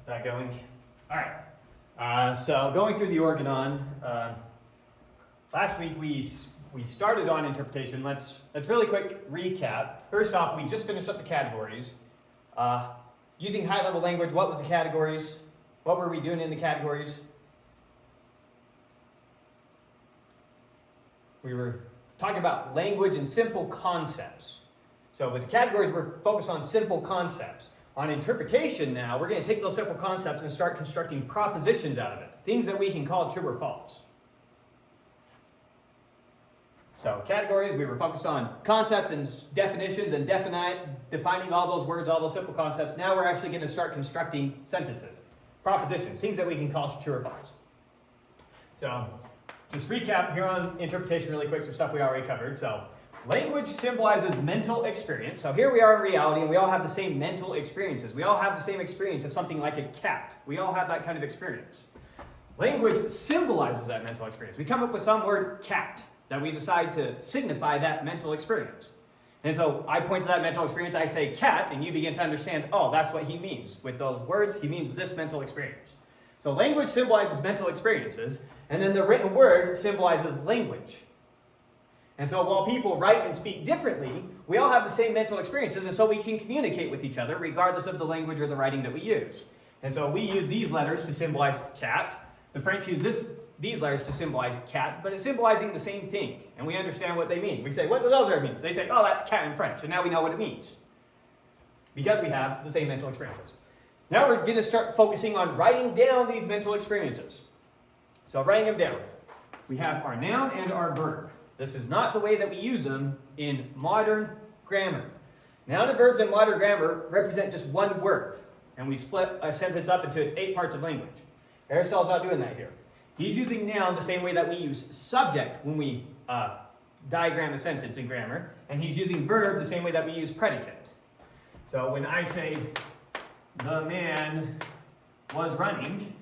Got that going. All right. So going through the Organon, last week we started on interpretation. Let's really quick recap. First off, we just finished up the categories. Using high-level language, what was the categories? What were we doing in the categories? We were talking about language and simple concepts. So with the categories, we're focused on simple concepts. On interpretation now, we're going to take those simple concepts and start constructing propositions out of it. Things that we can call true or false. So categories, we were focused on concepts and definitions and defining all those words, all those simple concepts. Now we're actually going to start constructing sentences, propositions, things that we can call true or false. So just recap here on interpretation really quick, some stuff we already covered. So language symbolizes mental experience. So here we are in reality, and we all have the same mental experiences. We all have the same experience of something like a cat. We all have that kind of experience. Language symbolizes that mental experience. We come up with some word cat that we decide to signify that mental experience. And so I point to that mental experience, I say cat, and you begin to understand, oh, that's what he means. With those words, he means this mental experience. So language symbolizes mental experiences, and then the written word symbolizes language. And so while people write and speak differently, we all have the same mental experiences, and so we can communicate with each other regardless of the language or the writing that we use. And so we use these letters to symbolize cat. The French use these letters to symbolize cat, but it's symbolizing the same thing, and we understand what they mean. We say, what does those words mean? They say, oh, that's cat in French, and now we know what it means because we have the same mental experiences. Now we're going to start focusing on writing down these mental experiences. So writing them down. We have our noun and our verb. This is not the way that we use them in modern grammar. Noun and verbs in modern grammar represent just one word, and we split a sentence up into its 8 parts of language. Aristotle's not doing that here. He's using noun the same way that we use subject when we diagram a sentence in grammar, and he's using verb the same way that we use predicate. So when I say, the man was running,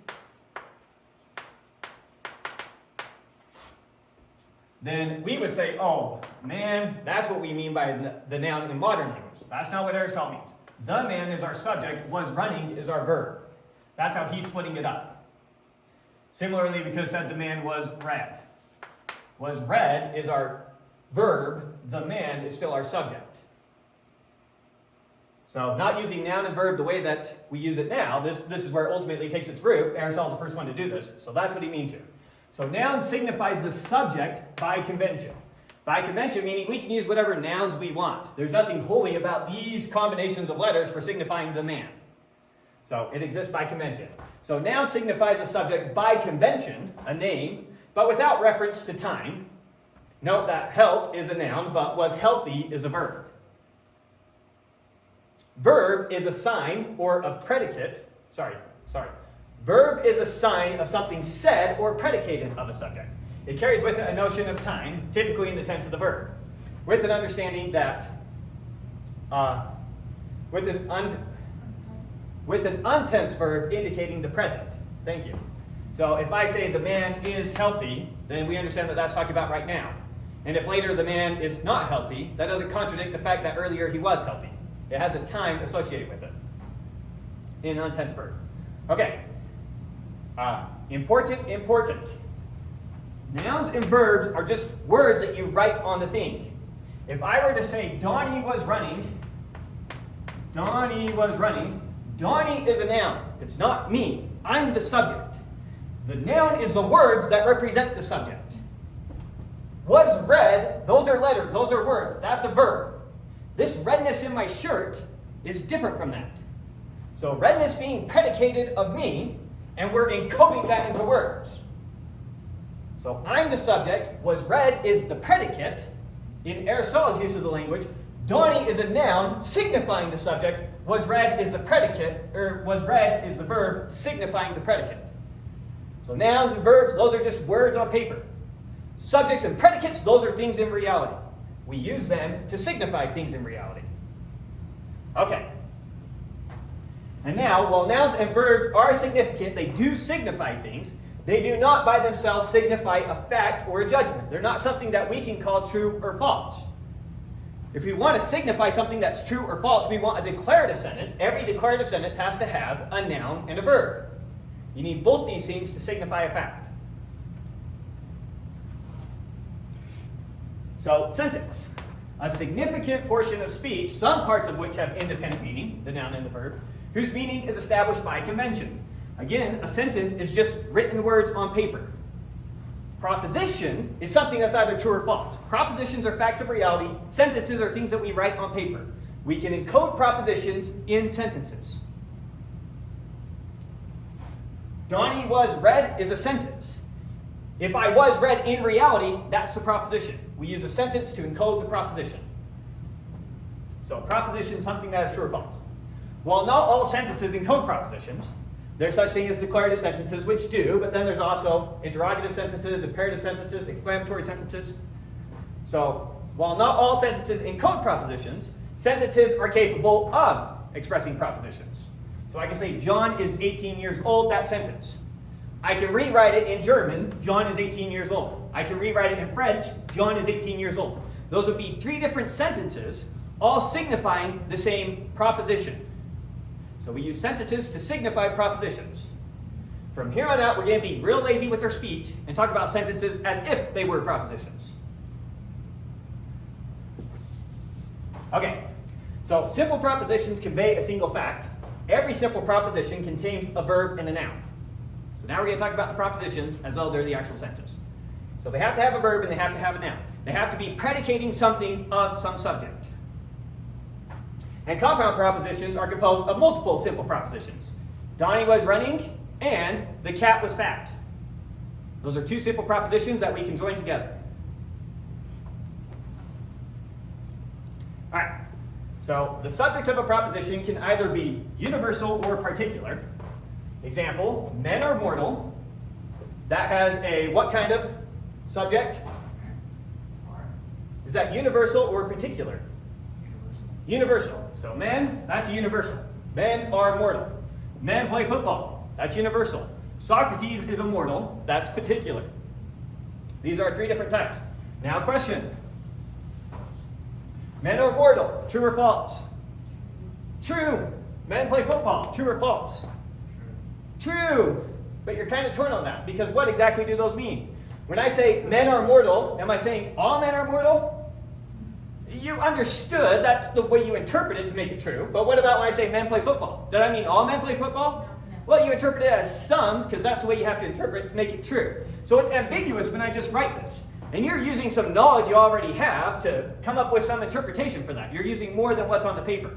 then we would say, oh, man, that's what we mean by the noun in modern language. That's not what Aristotle means. The man is our subject, was running is our verb. That's how he's splitting it up. Similarly, because said the man was read. Was read is our verb, the man is still our subject. So not using noun and verb the way that we use it now, this is where it ultimately takes its root. Aristotle's the first one to do this, so that's what he means here. So noun signifies the subject by convention. By convention meaning we can use whatever nouns we want. There's nothing holy about these combinations of letters for signifying the man. So it exists by convention. So noun signifies a subject by convention, a name, but without reference to time. Note that help is a noun, but was healthy is a verb. Verb is a sign or a predicate. Verb is a sign of something said or predicated of a subject. It carries with it a notion of time, typically in the tense of the verb, with an understanding that with an untense verb indicating the present. Thank you. So if I say the man is healthy, then we understand that that's talking about right now. And if later the man is not healthy, that doesn't contradict the fact that earlier he was healthy. It has a time associated with it in an untense verb. Okay. Important. Nouns and verbs are just words that you write on the thing. If I were to say Donnie was running, Donnie is a noun. It's not me. I'm the subject. The noun is the words that represent the subject. Was read, those are letters, those are words. That's a verb. This redness in my shirt is different from that. So redness being predicated of me, and we're encoding that into words. So I'm the subject, was read is the predicate. In Aristotle's use of the language, Donnie is a noun signifying the subject, was read is the predicate, or was read is the verb signifying the predicate. So nouns and verbs, those are just words on paper. Subjects and predicates, those are things in reality. We use them to signify things in reality. Okay. And now, while nouns and verbs are significant, they do signify things, they do not by themselves signify a fact or a judgment. They're not something that we can call true or false. If we want to signify something that's true or false, we want a declarative sentence. Every declarative sentence has to have a noun and a verb. You need both these things to signify a fact. So, sentence. A significant portion of speech, some parts of which have independent meaning, the noun and the verb, whose meaning is established by convention. Again, a sentence is just written words on paper. Proposition is something that's either true or false. Propositions are facts of reality. Sentences are things that we write on paper. We can encode propositions in sentences. Donnie was red is a sentence. If I was red in reality, that's the proposition. We use a sentence to encode the proposition. So a proposition is something that is true or false. While not all sentences encode propositions, there's such thing as declarative sentences which do, but then there's also interrogative sentences, imperative sentences, exclamatory sentences. So while not all sentences encode propositions, sentences are capable of expressing propositions. So I can say John is 18 years old, that sentence. I can rewrite it in German, John is 18 years old. I can rewrite it in French, John is 18 years old. Those would be three different sentences, all signifying the same proposition. So we use sentences to signify propositions. From here on out, we're going to be real lazy with our speech and talk about sentences as if they were propositions. Okay, so simple propositions convey a single fact. Every simple proposition contains a verb and a noun. So now we're going to talk about the propositions as though they're the actual sentence. So they have to have a verb and they have to have a noun. They have to be predicating something of some subject. And compound propositions are composed of multiple simple propositions. Donnie was running and the cat was fat. Those are two simple propositions that we can join together. All right. So the subject of a proposition can either be universal or particular. Example, men are mortal. That has a what kind of subject? Is that universal or particular? Universal. So men, that's universal. Men are mortal. Men play football. That's universal. Socrates is immortal. That's particular. These are three different types. Now question. Men are mortal. True or false? True. Men play football. True or false? True. But you're kind of torn on that because what exactly do those mean? When I say men are mortal, am I saying all men are mortal? You understood, that's the way you interpret it to make it true. But what about when I say men play football? Did I mean all men play football? No. Well, you interpret it as some, because that's the way you have to interpret it to make it true. So it's ambiguous when I just write this. And you're using some knowledge you already have to come up with some interpretation for that. You're using more than what's on the paper.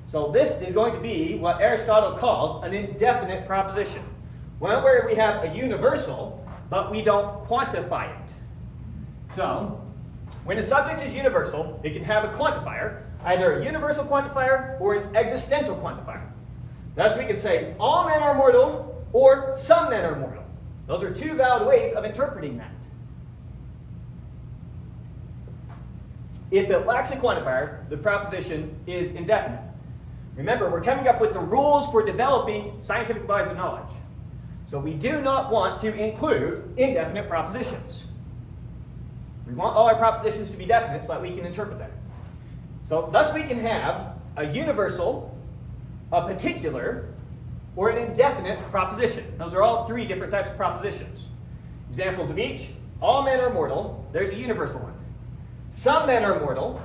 So this is going to be what Aristotle calls an indefinite proposition. One where we have a universal, but we don't quantify it. So when a subject is universal, it can have a quantifier, either a universal quantifier or an existential quantifier. Thus we can say all men are mortal or some men are mortal. Those are two valid ways of interpreting that. If it lacks a quantifier, the proposition is indefinite. Remember, we're coming up with the rules for developing scientific bodies of knowledge. So we do not want to include indefinite propositions. We want all our propositions to be definite so that we can interpret them. So thus we can have a universal, a particular, or an indefinite proposition. Those are all three different types of propositions. Examples of each: all men are mortal, there's a universal one. Some men are mortal,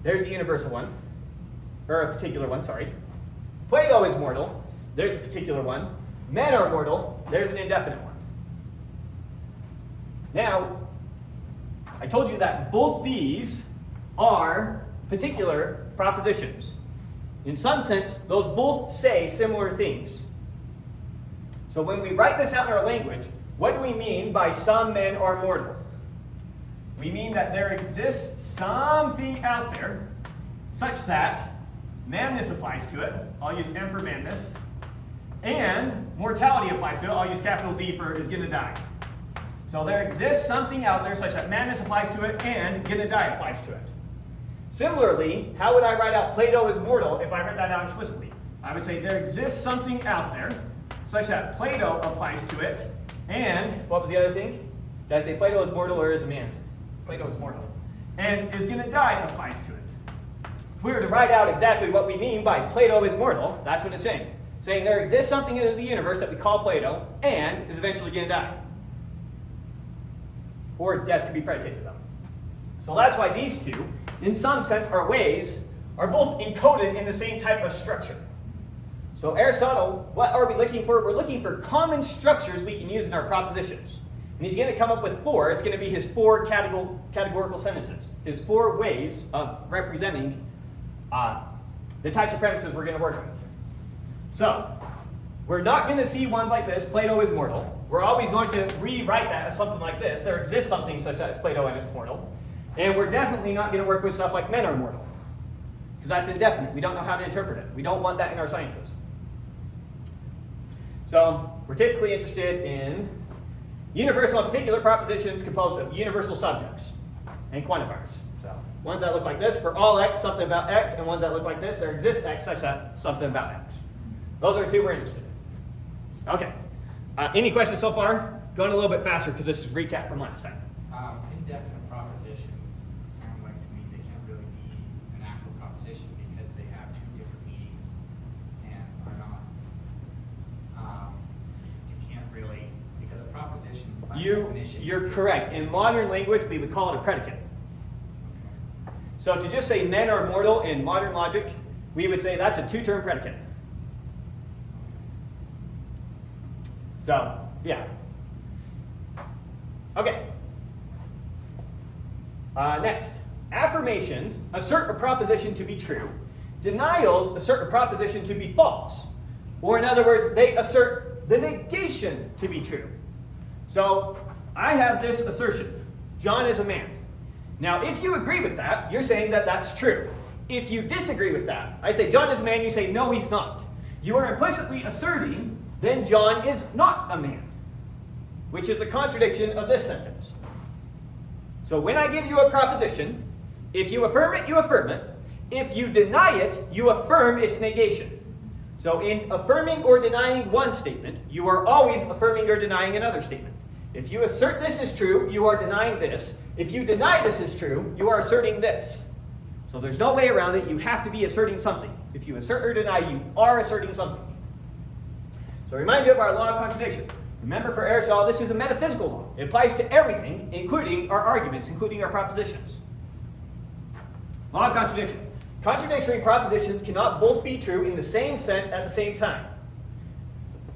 there's a universal one, or a particular one, sorry. Plato is mortal, there's a particular one. Men are mortal, there's an indefinite one. Now, I told you that both these are particular propositions. In some sense, those both say similar things. So when we write this out in our language, what do we mean by some men are mortal? We mean that there exists something out there such that madness applies to it. I'll use M for madness. And mortality applies to it. I'll use capital D for is going to die. So there exists something out there such that madness applies to it and gonna die applies to it. Similarly, how would I write out Plato is mortal if I write that out explicitly? I would say there exists something out there such that Plato applies to it and, what was the other thing? Did I say Plato is mortal or is a man? Plato is mortal. And is gonna die applies to it. if we were to write out exactly what we mean by Plato is mortal, that's what it's saying. Saying there exists something in the universe that we call Plato and is eventually going to die. Or death could be predicated on. So that's why these two, in some sense, are ways, are both encoded in the same type of structure. So Aristotle, what are we looking for? We're looking for common structures we can use in our propositions. And he's going to come up with 4. It's going to be his 4 categorical sentences. His 4 ways of representing the types of premises we're going to work with. So, we're not going to see ones like this, Plato is mortal. We're always going to rewrite that as something like this. There exists something such as Plato and it's mortal. And we're definitely not going to work with stuff like men are mortal. Because that's indefinite. We don't know how to interpret it. We don't want that in our sciences. So, we're typically interested in universal and particular propositions composed of universal subjects and quantifiers. So, ones that look like this, for all x, something about x, and ones that look like this, there exists x such that something about x. Those are the 2 we're interested in. Okay. Any questions so far? Going a little bit faster because this is recap from last time. Indefinite propositions sound like to me they can't really be an actual proposition because they have 2 different meanings and are not. You can't really, because a proposition by definition. You're correct. In modern language, we would call it a predicate. Okay. So to just say men are mortal in modern logic, we would say that's a 2-term predicate. So, yeah. Okay. Next. Affirmations assert a proposition to be true. Denials assert a proposition to be false. Or in other words, they assert the negation to be true. So, I have this assertion. John is a man. Now, if you agree with that, you're saying that that's true. If you disagree with that, I say John is a man, you say no, he's not. You are implicitly asserting then John is not a man, which is a contradiction of this sentence. So when I give you a proposition, if you affirm it, you affirm it. If you deny it, you affirm its negation. So in affirming or denying one statement, you are always affirming or denying another statement. If you assert this is true, you are denying this. If you deny this is true, you are asserting this. So there's no way around it. You have to be asserting something. If you assert or deny, you are asserting something. So remind you of our law of contradiction. Remember, for Aristotle, this is a metaphysical law. It applies to everything, including our arguments, including our propositions. Law of contradiction. Contradictory propositions cannot both be true in the same sense at the same time.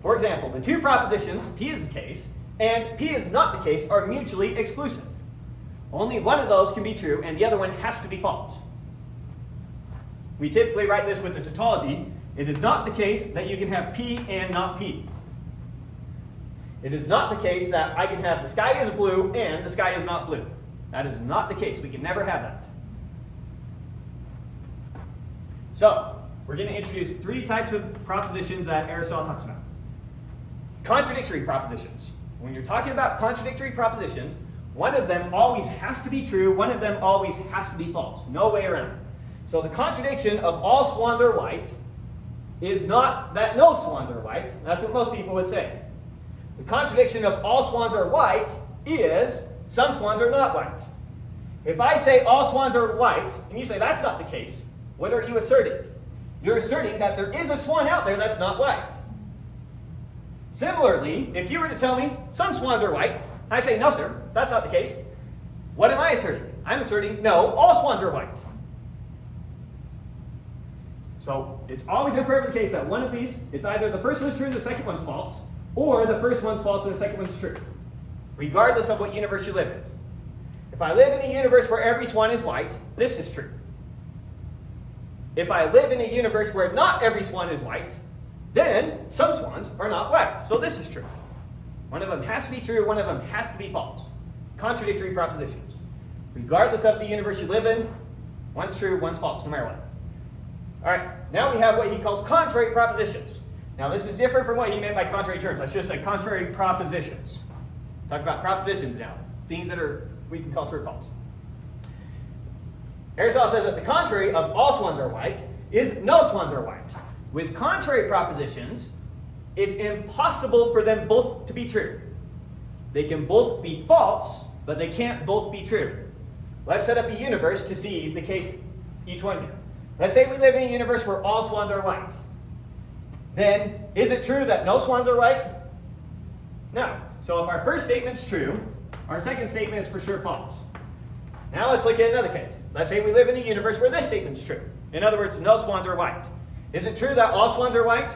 For example, the 2 propositions, P is the case, and P is not the case, are mutually exclusive. Only one of those can be true, and the other one has to be false. We typically write this with the tautology. It is not the case that you can have P and not P. It is not the case that I can have the sky is blue and the sky is not blue. That is not the case. We can never have that. So, we're going to introduce 3 types of propositions that Aristotle talks about. Contradictory propositions. When you're talking about contradictory propositions, one of them always has to be true, one of them always has to be false. No way around it. So the contradiction of all swans are white is not that no swans are white. That's what most people would say. The contradiction of all swans are white is some swans are not white. If I say all swans are white, and you say that's not the case, what are you asserting? You're asserting that there is a swan out there that's not white. Similarly, if you were to tell me some swans are white, I say no sir, that's not the case. What am I asserting? I'm asserting no, all swans are white. So it's always invariably the case that one of these, it's either the first one's true and the second one's false, or the first one's false and the second one's true, regardless of what universe you live in. If I live in a universe where every swan is white, this is true. If I live in a universe where not every swan is white, then some swans are not white. So this is true. One of them has to be true, one of them has to be false. Contradictory propositions. Regardless of the universe you live in, one's true, one's false, no matter what. All right, now we have what he calls contrary propositions. Now this is different from what he meant by contrary terms. I should have said contrary propositions. Talk about propositions now. Things that we can call true or false. Aristotle says that the contrary of all swans are white is no swans are white. With contrary propositions, it's impossible for them both to be true. They can both be false, but they can't both be true. Let's set up a universe to see the case, each one here. Let's say we live in a universe where all swans are white. Then, is it true that no swans are white? No. So if our first statement's true, our second statement is for sure false. Now let's look at another case. Let's say we live in a universe where this statement's true. In other words, no swans are white. Is it true that all swans are white?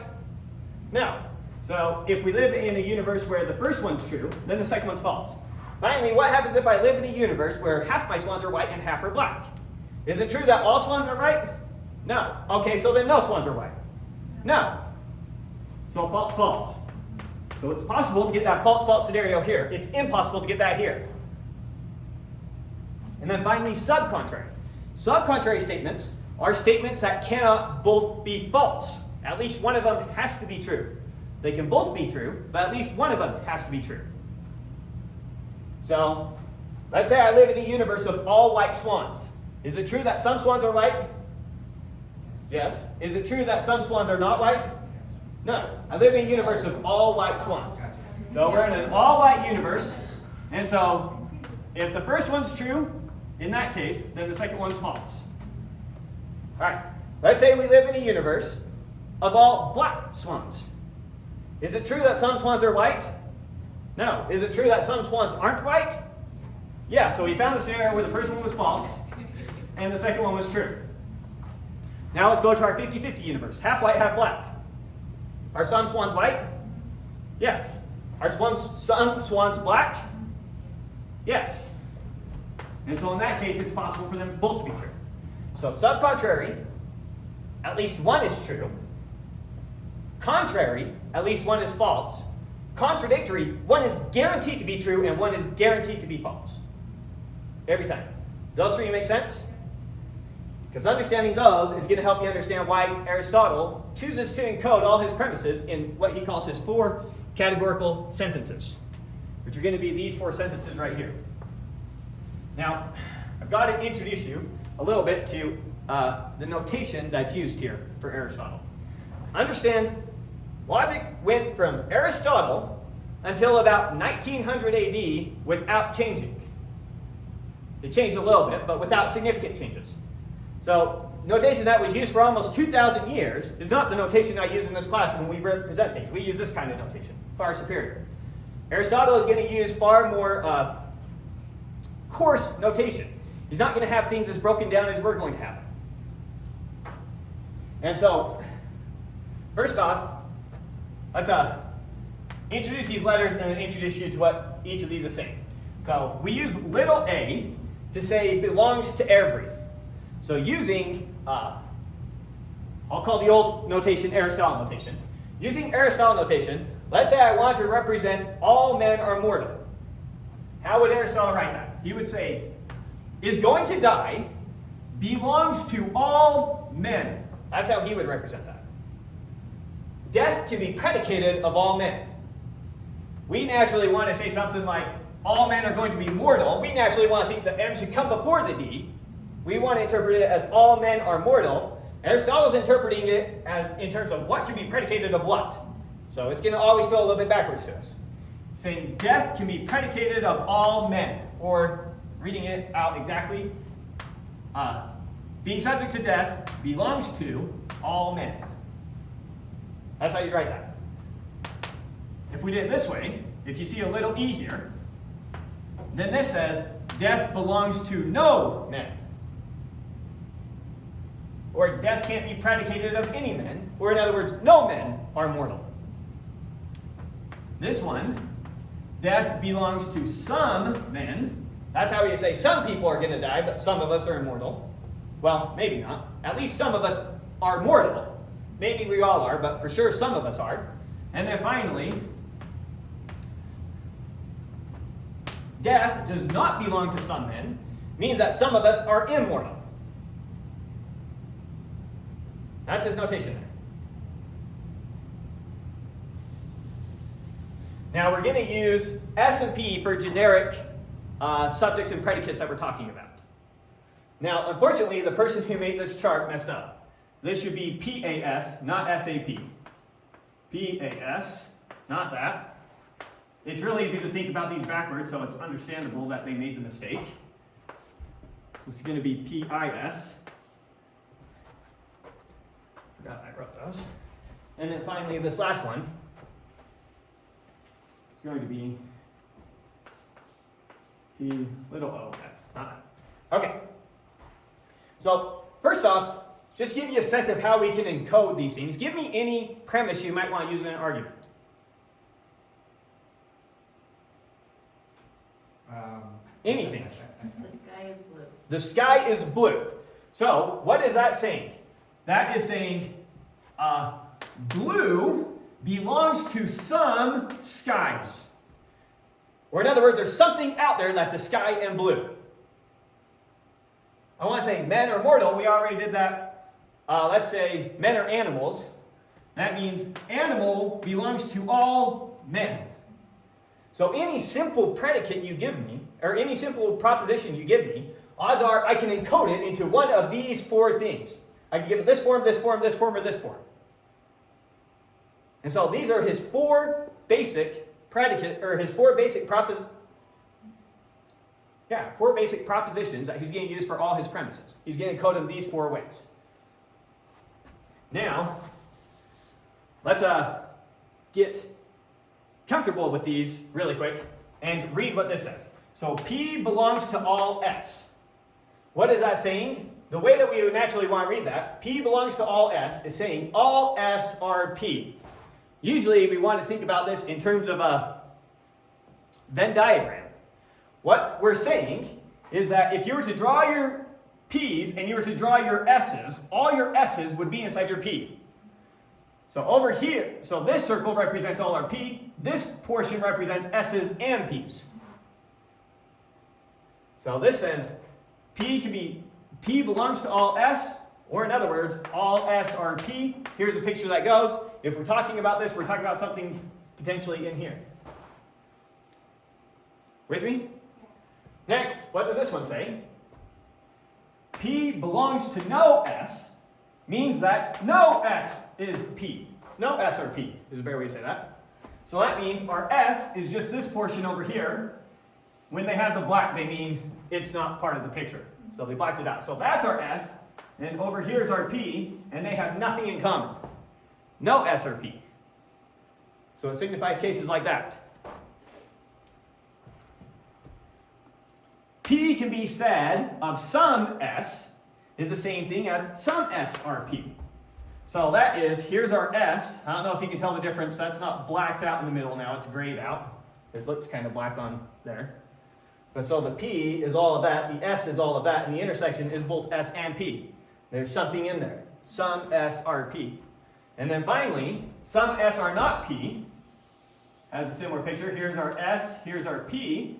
No. So if we live in a universe where the first one's true, then the second one's false. Finally, what happens if I live in a universe where half my swans are white and half are black? Is it true that all swans are white? No. Okay, so then no swans are white. No. So false, false. So it's possible to get that false, false scenario here. It's impossible to get that here. And then finally, subcontrary. Subcontrary statements are statements that cannot both be false. At least one of them has to be true. They can both be true, but at least one of them has to be true. So, let's say I live in a universe of all white swans. Is it true that some swans are white? Yes. Is it true that some swans are not white? No. I live in a universe of all white swans. So we're in an all white universe. And so if the first one's true, in that case, then the second one's false. All right. Let's say we live in a universe of all black swans. Is it true that some swans are white? No. Is it true that some swans aren't white? Yeah. So we found a scenario where the first one was false and the second one was true. Now let's go to our 50-50 universe. Half white, half black. Are some swans white? Yes. Are some swans black? Yes. And so in that case, it's possible for them both to be true. So subcontrary, at least one is true. Contrary, at least one is false. Contradictory, one is guaranteed to be true and one is guaranteed to be false. Every time. Those three make sense? Because understanding those is going to help you understand why Aristotle chooses to encode all his premises in what he calls his 4 categorical sentences, which are going to be these 4 sentences right here. Now, I've got to introduce you a little bit to the notation that's used here for Aristotle. Understand, logic went from Aristotle until about 1900 AD without changing. It changed a little bit, but without significant changes. So, notation that was used for almost 2,000 years is not the notation I use in this class when we present things. We use this kind of notation, far superior. Aristotle is going to use far more coarse notation. He's not going to have things as broken down as we're going to have them. And so, first off, let's introduce these letters and then introduce you to what each of these is saying. So, we use little a to say belongs to every. So using, I'll call the old notation Aristotle notation. Using Aristotle notation, let's say I want to represent all men are mortal. How would Aristotle write that? He would say, is going to die belongs to all men. That's how he would represent that. Death can be predicated of all men. We naturally want to say something like, all men are going to be mortal. We naturally want to think the M should come before the D. We want to interpret it as all men are mortal. Aristotle's interpreting it as in terms of what can be predicated of what. So it's going to always feel a little bit backwards to us. Saying death can be predicated of all men, or reading it out exactly, being subject to death belongs to all men. That's how you write that. If we did it this way, if you see a little e here, then this says death belongs to no men. Or death can't be predicated of any men, or in other words, no men are mortal. This one, death belongs to some men. That's how you say some people are going to die, but some of us are immortal. Well, maybe not. At least some of us are mortal. Maybe we all are, but for sure some of us are. And then finally, death does not belong to some men, means that some of us are immortal. That's his notation there. Now we're going to use S and P for generic subjects and predicates that we're talking about. Now, unfortunately, the person who made this chart messed up. This should be PAS, not SAP. PAS, not that. It's really easy to think about these backwards, so it's understandable that they made the mistake. This is going to be PIS. wrote those. And then finally, this last one is going to be P little o s. Okay. So first off, just give you a sense of how we can encode these things. Give me any premise you might want to use in an argument. Anything. The sky is blue. The sky is blue. So what is that saying? That is saying blue belongs to some skies. Or in other words, there's something out there that's a sky and blue. I want to say men are mortal. We already did that. Let's say men are animals. That means animal belongs to all men. So any simple predicate you give me, or any simple proposition you give me, odds are I can encode it into one of these four things. I can give it this form, this form, this form, or this form. And so these are his four basic predicate, or his four basic propositions that he's going to use for all his premises. He's going to encode them these four ways. Now, let's get comfortable with these really quick and read what this says. So P belongs to all S. What is that saying? The way that we would naturally want to read that, P belongs to all S, is saying all S are P. Usually we want to think about this in terms of a Venn diagram. What we're saying is that if you were to draw your P's and you were to draw your S's, all your S's would be inside your P. So over here, so this circle represents all our P, this portion represents S's and P's. So this says P belongs to all S, or in other words, all S are P. Here's a picture that goes. If we're talking about this, we're talking about something potentially in here. With me? Next, what does this one say? P belongs to no S means that no S is P. No S or P is a better way to say that. So that means our S is just this portion over here. When they have the black, they mean it's not part of the picture. So they blacked it out. So that's our S, and over here is our P, and they have nothing in common. No S or P. So it signifies cases like that. P can be said of some S is the same thing as some S are P. So that is, here's our S. I don't know if you can tell the difference. That's not blacked out in the middle now. It's grayed out. It looks kind of black on there. But so the P is all of that. The S is all of that. And the intersection is both S and P. There's something in there. Some S are P. And then finally, some S are not P. Has a similar picture. Here's our S. Here's our P.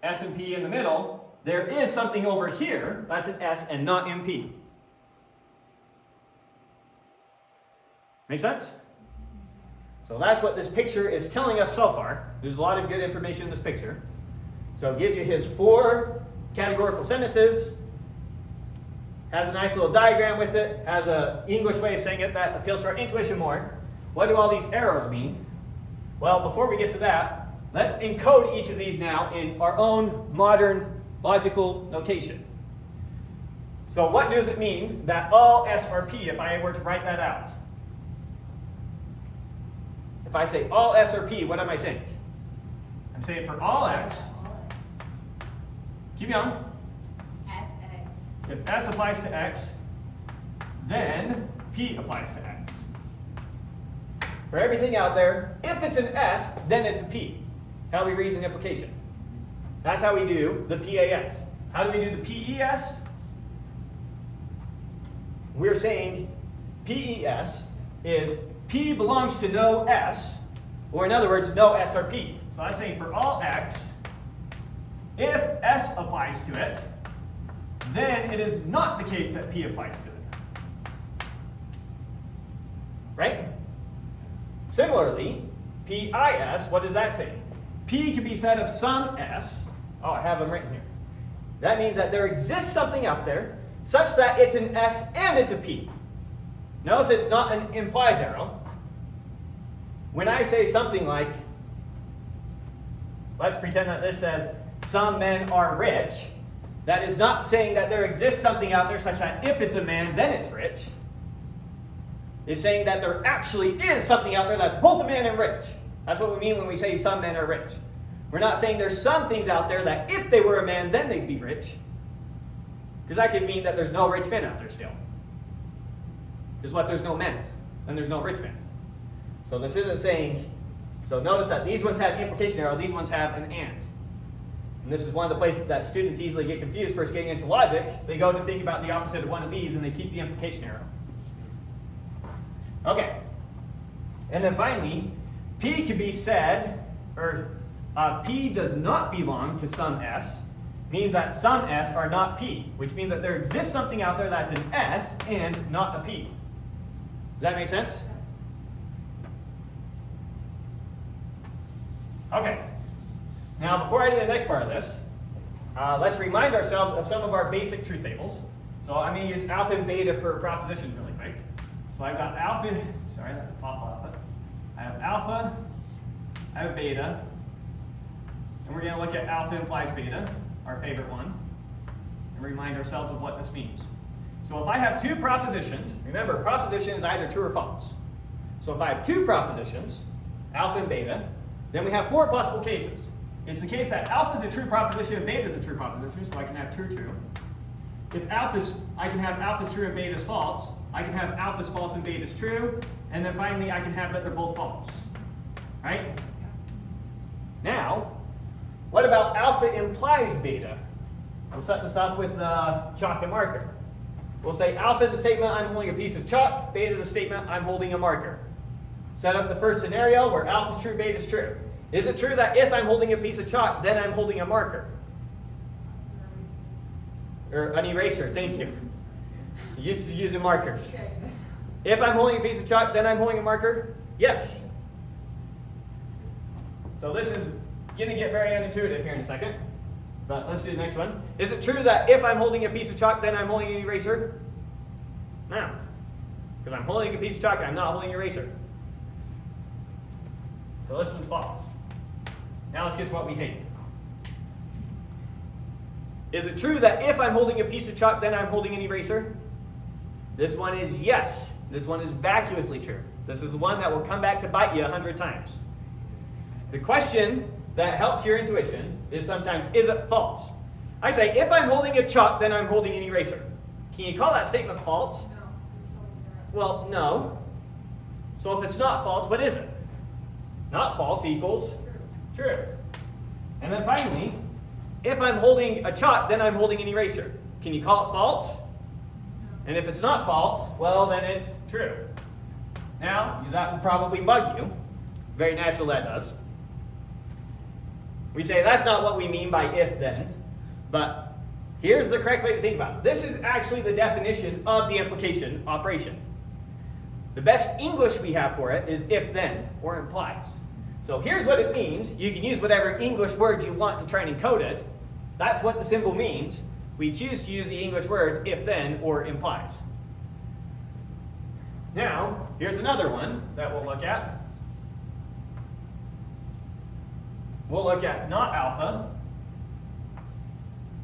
S and P in the middle. There is something over here. That's an S and not in P. Make sense? So that's what this picture is telling us so far. There's a lot of good information in this picture. So it gives you his four categorical sentences, has a nice little diagram with it, has an English way of saying it that appeals to our intuition more. What do all these arrows mean? Well, before we get to that, let's encode each of these now in our own modern logical notation. So what does it mean that all S are P if I were to write that out? If I say all S are P, what am I saying? I'm saying for all X, keep going. SX. If S applies to X, then P applies to X. For everything out there, if it's an S, then it's a P. How we read an implication. That's how we do the PAS. How do we do the PES? We're saying PES is P belongs to no S, or in other words, no S or P. So I say for all X, if S applies to it, then it is not the case that P applies to it. Right? Similarly, PIS, what does that say? P can be said of some S. Oh, I have them written here. That means that there exists something out there such that it's an S and it's a P. Notice it's not an implies arrow. When I say something like, let's pretend that this says, some men are rich, that is not saying that there exists something out there such that if it's a man, then it's rich. is saying that there actually is something out there that's both a man and rich. That's what we mean when we say some men are rich. We're not saying there's some things out there that if they were a man, then they'd be rich. Because that could mean that there's no rich men out there still. Because what? There's no men. Then there's no rich men. So this isn't saying, so notice that these ones have implication arrow, these ones have an and. And this is one of the places that students easily get confused first getting into logic. They go to think about the opposite of one of these and they keep the implication arrow. Okay. And then finally, P can be said, or P does not belong to some S, means that some S are not P, which means that there exists something out there that's an S and not a P. Does that make sense? Okay. Now, before I do the next part of this, let's remind ourselves of some of our basic truth tables. So I'm going to use alpha and beta for propositions really quick. So I've got alpha, sorry, that's awful alpha. I have alpha, I have beta, and we're going to look at alpha implies beta, our favorite one, and remind ourselves of what this means. So if I have two propositions, remember proposition is either true or false. So if I have two propositions, alpha and beta, then we have four possible cases. It's the case that alpha is a true proposition and beta is a true proposition, so I can have true, true. If alpha's, I can have alpha's true and beta's false. I can have alpha's false and beta's true. And then finally, I can have that they're both false. Right? Now, what about alpha implies beta? We'll set this up with chalk and marker. We'll say alpha is a statement, I'm holding a piece of chalk. Beta is a statement, I'm holding a marker. Set up the first scenario where alpha is true, beta is true. Is it true that if I'm holding a piece of chalk, then I'm holding a marker? Or an eraser, thank you. You used to use the markers. If I'm holding a piece of chalk, then I'm holding a marker? Yes. So this is going to get very unintuitive here in a second. But let's do the next one. Is it true that if I'm holding a piece of chalk, then I'm holding an eraser? No. Because I'm holding a piece of chalk, I'm not holding an eraser. So this one's false. Now let's get to what we hate. Is it true that if I'm holding a piece of chalk, then I'm holding an eraser? This one is yes. This one is vacuously true. This is the one that will come back to bite you 100 times. The question that helps your intuition is sometimes, is it false? I say, if I'm holding a chalk, then I'm holding an eraser. Can you call that statement false? No. Well, no. So if it's not false, what is it? Not false equals true. And then finally, if I'm holding a chalk, then I'm holding an eraser. Can you call it false? And if it's not false, well, then it's true. Now, that will probably bug you. Very natural that does. We say that's not what we mean by if then, but here's the correct way to think about it. This is actually the definition of the implication operation. The best English we have for it is if then, or implies. So here's what it means. You can use whatever English words you want to try and encode it. That's what the symbol means. We choose to use the English words if then or implies. Now, here's another one that we'll look at. We'll look at not alpha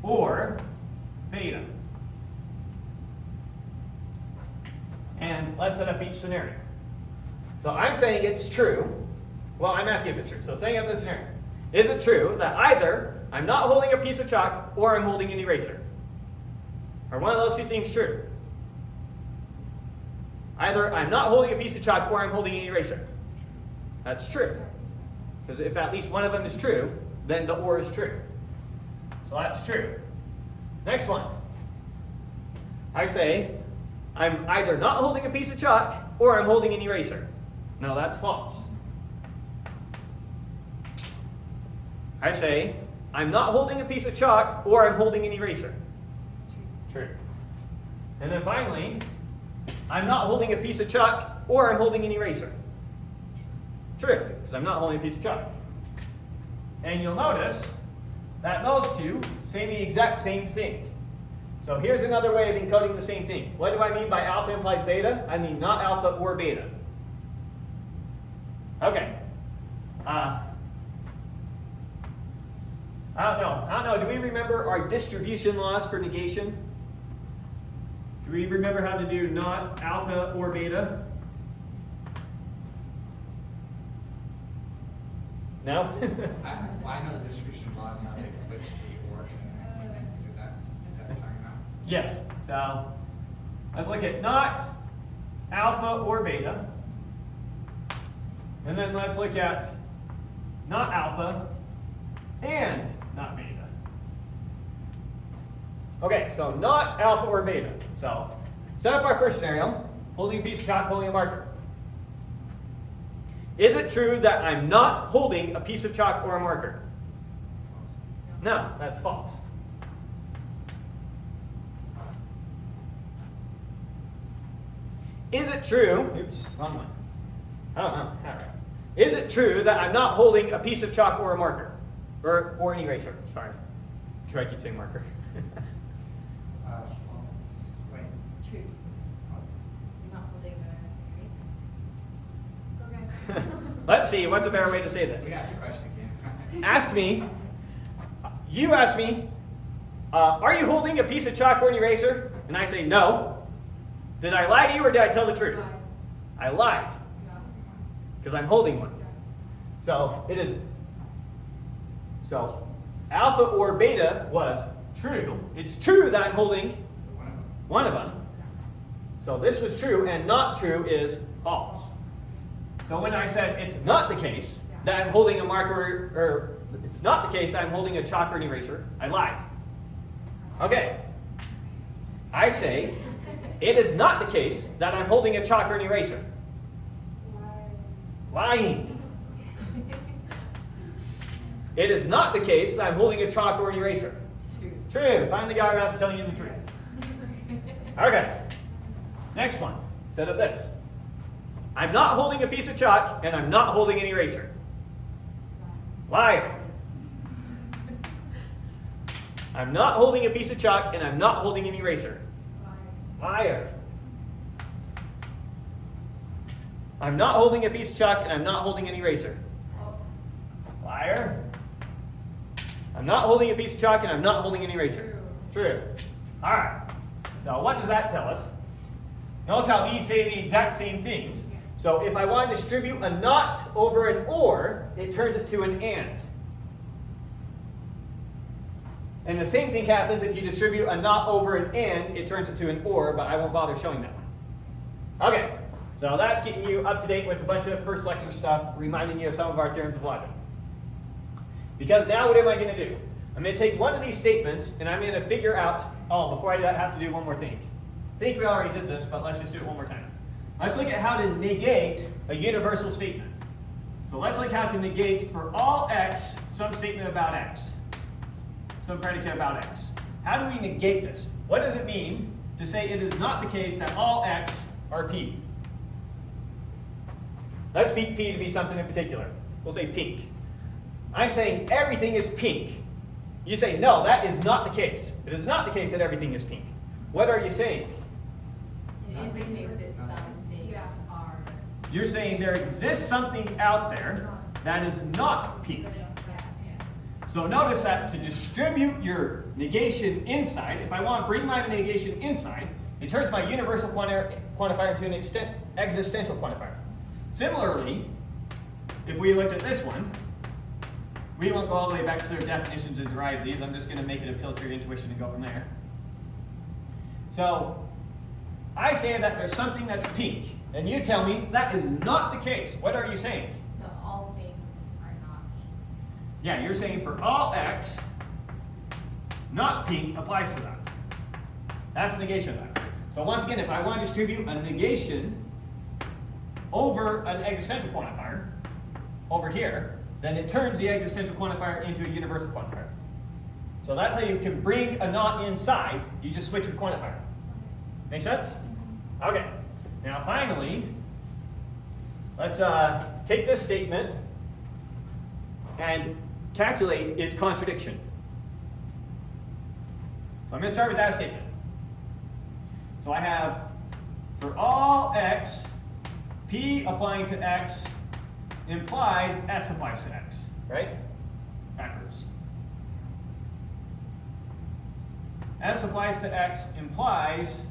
or beta. And let's set up each scenario. So I'm saying it's true. Well, I'm asking if it's true. So setting up this scenario. Is it true that either I'm not holding a piece of chalk or I'm holding an eraser? Are one of those two things true? Either I'm not holding a piece of chalk or I'm holding an eraser. That's true. Because if at least one of them is true, then the or is true. So that's true. Next one. I say I'm either not holding a piece of chalk or I'm holding an eraser. No, that's false. I say I'm not holding a piece of chalk or I'm holding an eraser. True. And then finally, I'm not holding a piece of chalk or I'm holding an eraser. True, because I'm not holding a piece of chalk. And you'll notice that those two say the exact same thing. So here's another way of encoding the same thing. What do I mean by alpha implies beta? I mean not alpha or beta. Okay. I don't know. Do we remember our distribution laws for negation? Do we remember how to do not alpha or beta? No? I know the distribution of laws, how they switch the origin and next thing. Is that what you're talking about? Yes. So let's look at not alpha or beta. And then let's look at not alpha and not beta. Okay, so not alpha or beta. So set up our first scenario, holding a piece of chalk, holding a marker. Is it true that I'm not holding a piece of chalk or a marker? No, that's false. Is it true? Oops, wrong one. I don't know. All right. Is it true that I'm not holding a piece of chalk or a marker? Or an eraser, sorry. Do I keep saying marker? False. Wait. True. False. You're not holding the eraser. Okay. Let's see, what's a better way to say this? We asked the question again. Ask me, you ask me, are you holding a piece of chalk or an eraser? And I say no. Did I lie to you or did I tell the truth? I lied, because I'm holding one. So it is, so alpha or beta was true. It's true that I'm holding one of them. So this was true, and not true is false. So when I said it's not the case that I'm holding a marker, or it's not the case that I'm holding a chalk or an eraser, I lied. Okay. I say it is not the case that I'm holding a chalk or an eraser. Lying. It is not the case that I'm holding a chalk or an eraser. True. Finally got around to telling you the truth. Okay. Next one. Set up this. I'm not holding a piece of chalk and I'm not holding an eraser. Liar. I'm not holding a piece of chalk and I'm not holding an eraser. Liar. I'm not holding a piece of chalk and I'm not holding an eraser. Liar. I'm not holding a piece of chalk and I'm not holding an eraser. True. All right. So what does that tell us? Notice how these say the exact same things. So if I want to distribute a not over an or, it turns it to an and. And the same thing happens if you distribute a not over an and, it turns it to an or, but I won't bother showing that one. Okay, so that's getting you up to date with a bunch of first lecture stuff, reminding you of some of our theorems of logic. Because now what am I going to do? I'm going to take one of these statements and I'm going to figure out, oh, before I do that, I have to do one more thing. I think we already did this, but let's just do it one more time. Let's look at how to negate a universal statement. So let's look how to negate for all x some statement about x. Some predicate about x. How do we negate this? What does it mean to say it is not the case that all x are p? Let's speak p to be something in particular. We'll say pink. I'm saying everything is pink. You say, no, that is not the case. It is not the case that everything is pink. What are you saying? It is the case that some things are. You're saying there exists something out there that is not pink. So notice that to distribute your negation inside, if I want to bring my negation inside, it turns my universal quantifier into an existential quantifier. Similarly, if we looked at this one, we won't go all the way back to their definitions and derive these. I'm just going to make it appeal to your intuition and go from there. So I say that there's something that's pink, and you tell me that is not the case. What are you saying? No, all things are not pink. Yeah, you're saying for all x, not pink applies to that. That's the negation of that. So once again, if I want to distribute a negation over an existential quantifier, over here, then it turns the existential quantifier into a universal quantifier. So that's how you can bring a not inside, you just switch your quantifier. Make sense? Okay. Now finally, let's take this statement and calculate its contradiction. So I'm going to start with that statement. So I have, for all x, p applying to x implies s applies to x, right? Backwards. S applies to x implies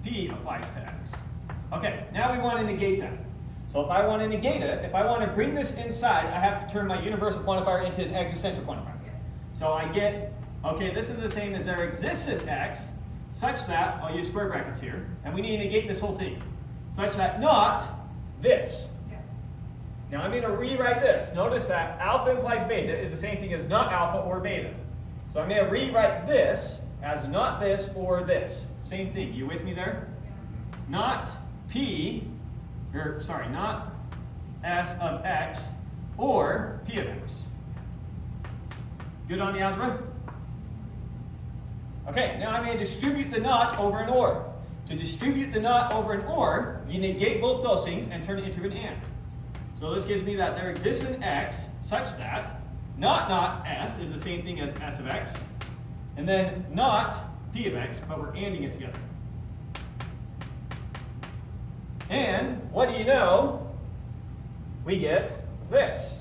p applies to x. Okay, now we want to negate that. So if I want to negate it, if I want to bring this inside, I have to turn my universal quantifier into an existential quantifier. Yes. So I get, okay, this is the same as there exists an x, such that, I'll use square brackets here, and we need to negate this whole thing, such that not this. Yeah. Now I'm going to rewrite this. Notice that alpha implies beta is the same thing as not alpha or beta. So I'm going to rewrite this as not this or this. Same thing. You with me there? Yeah. Not p, or sorry, not s of x or p of x. Good on the algebra? Okay, now I'm going to distribute the not over an or. To distribute the not over an or, you negate both those things and turn it into an and. So this gives me that there exists an x such that not s is the same thing as s of x, and then not p of x, but we're anding it together. And what do you know? We get this.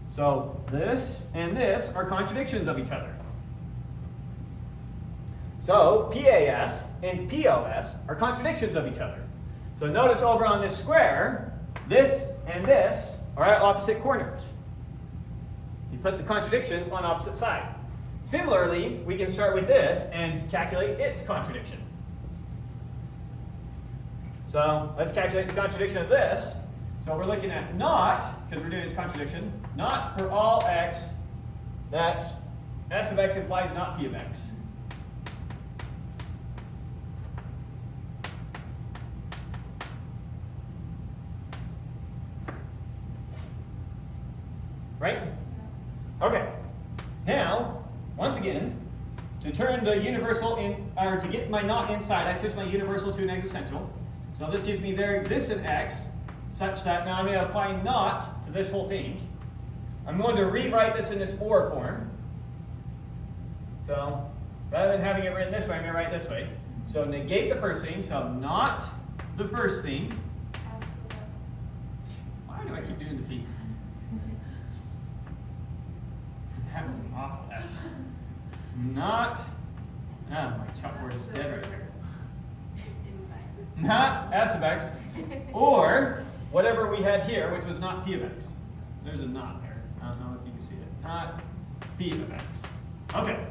So this and this are contradictions of each other. So PAS and POS are contradictions of each other. So notice over on this square, this and this are at opposite corners. You put the contradictions on opposite side. Similarly, we can start with this and calculate its contradiction. So let's calculate the contradiction of this. So we're looking at not, because we're doing its contradiction, not for all x, that s of x implies not p of x. Right? Okay. Now, once again, to turn the universal in, or to get my not inside, I switch my universal to an existential. So this gives me there exists an x, such that now I'm going to apply not to this whole thing. I'm going to rewrite this in its or form. So rather than having it written this way, I'm going to write it this way. So negate the first thing, so not the first thing. Why do I keep doing the B? That was an awful S. Not, oh, my chalkboard is dead right here. It's fine. Not S of x, or whatever we had here, which was not P of x. There's a not there. I don't know if you can see it. Not P of x. Okay.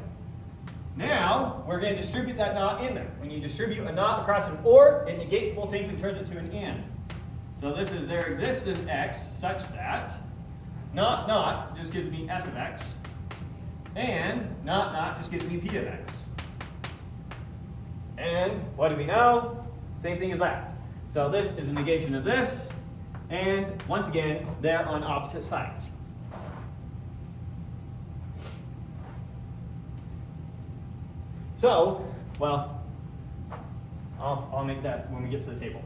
Now, we're going to distribute that not in there. When you distribute a not across an or, it negates both things and turns it to an and. So this is there exists an x such that not just gives me S of x, and not just gives me P of x. And what do we know? Same thing as that. So this is a negation of this, and once again, they're on opposite sides. So, well, I'll make that when we get to the table.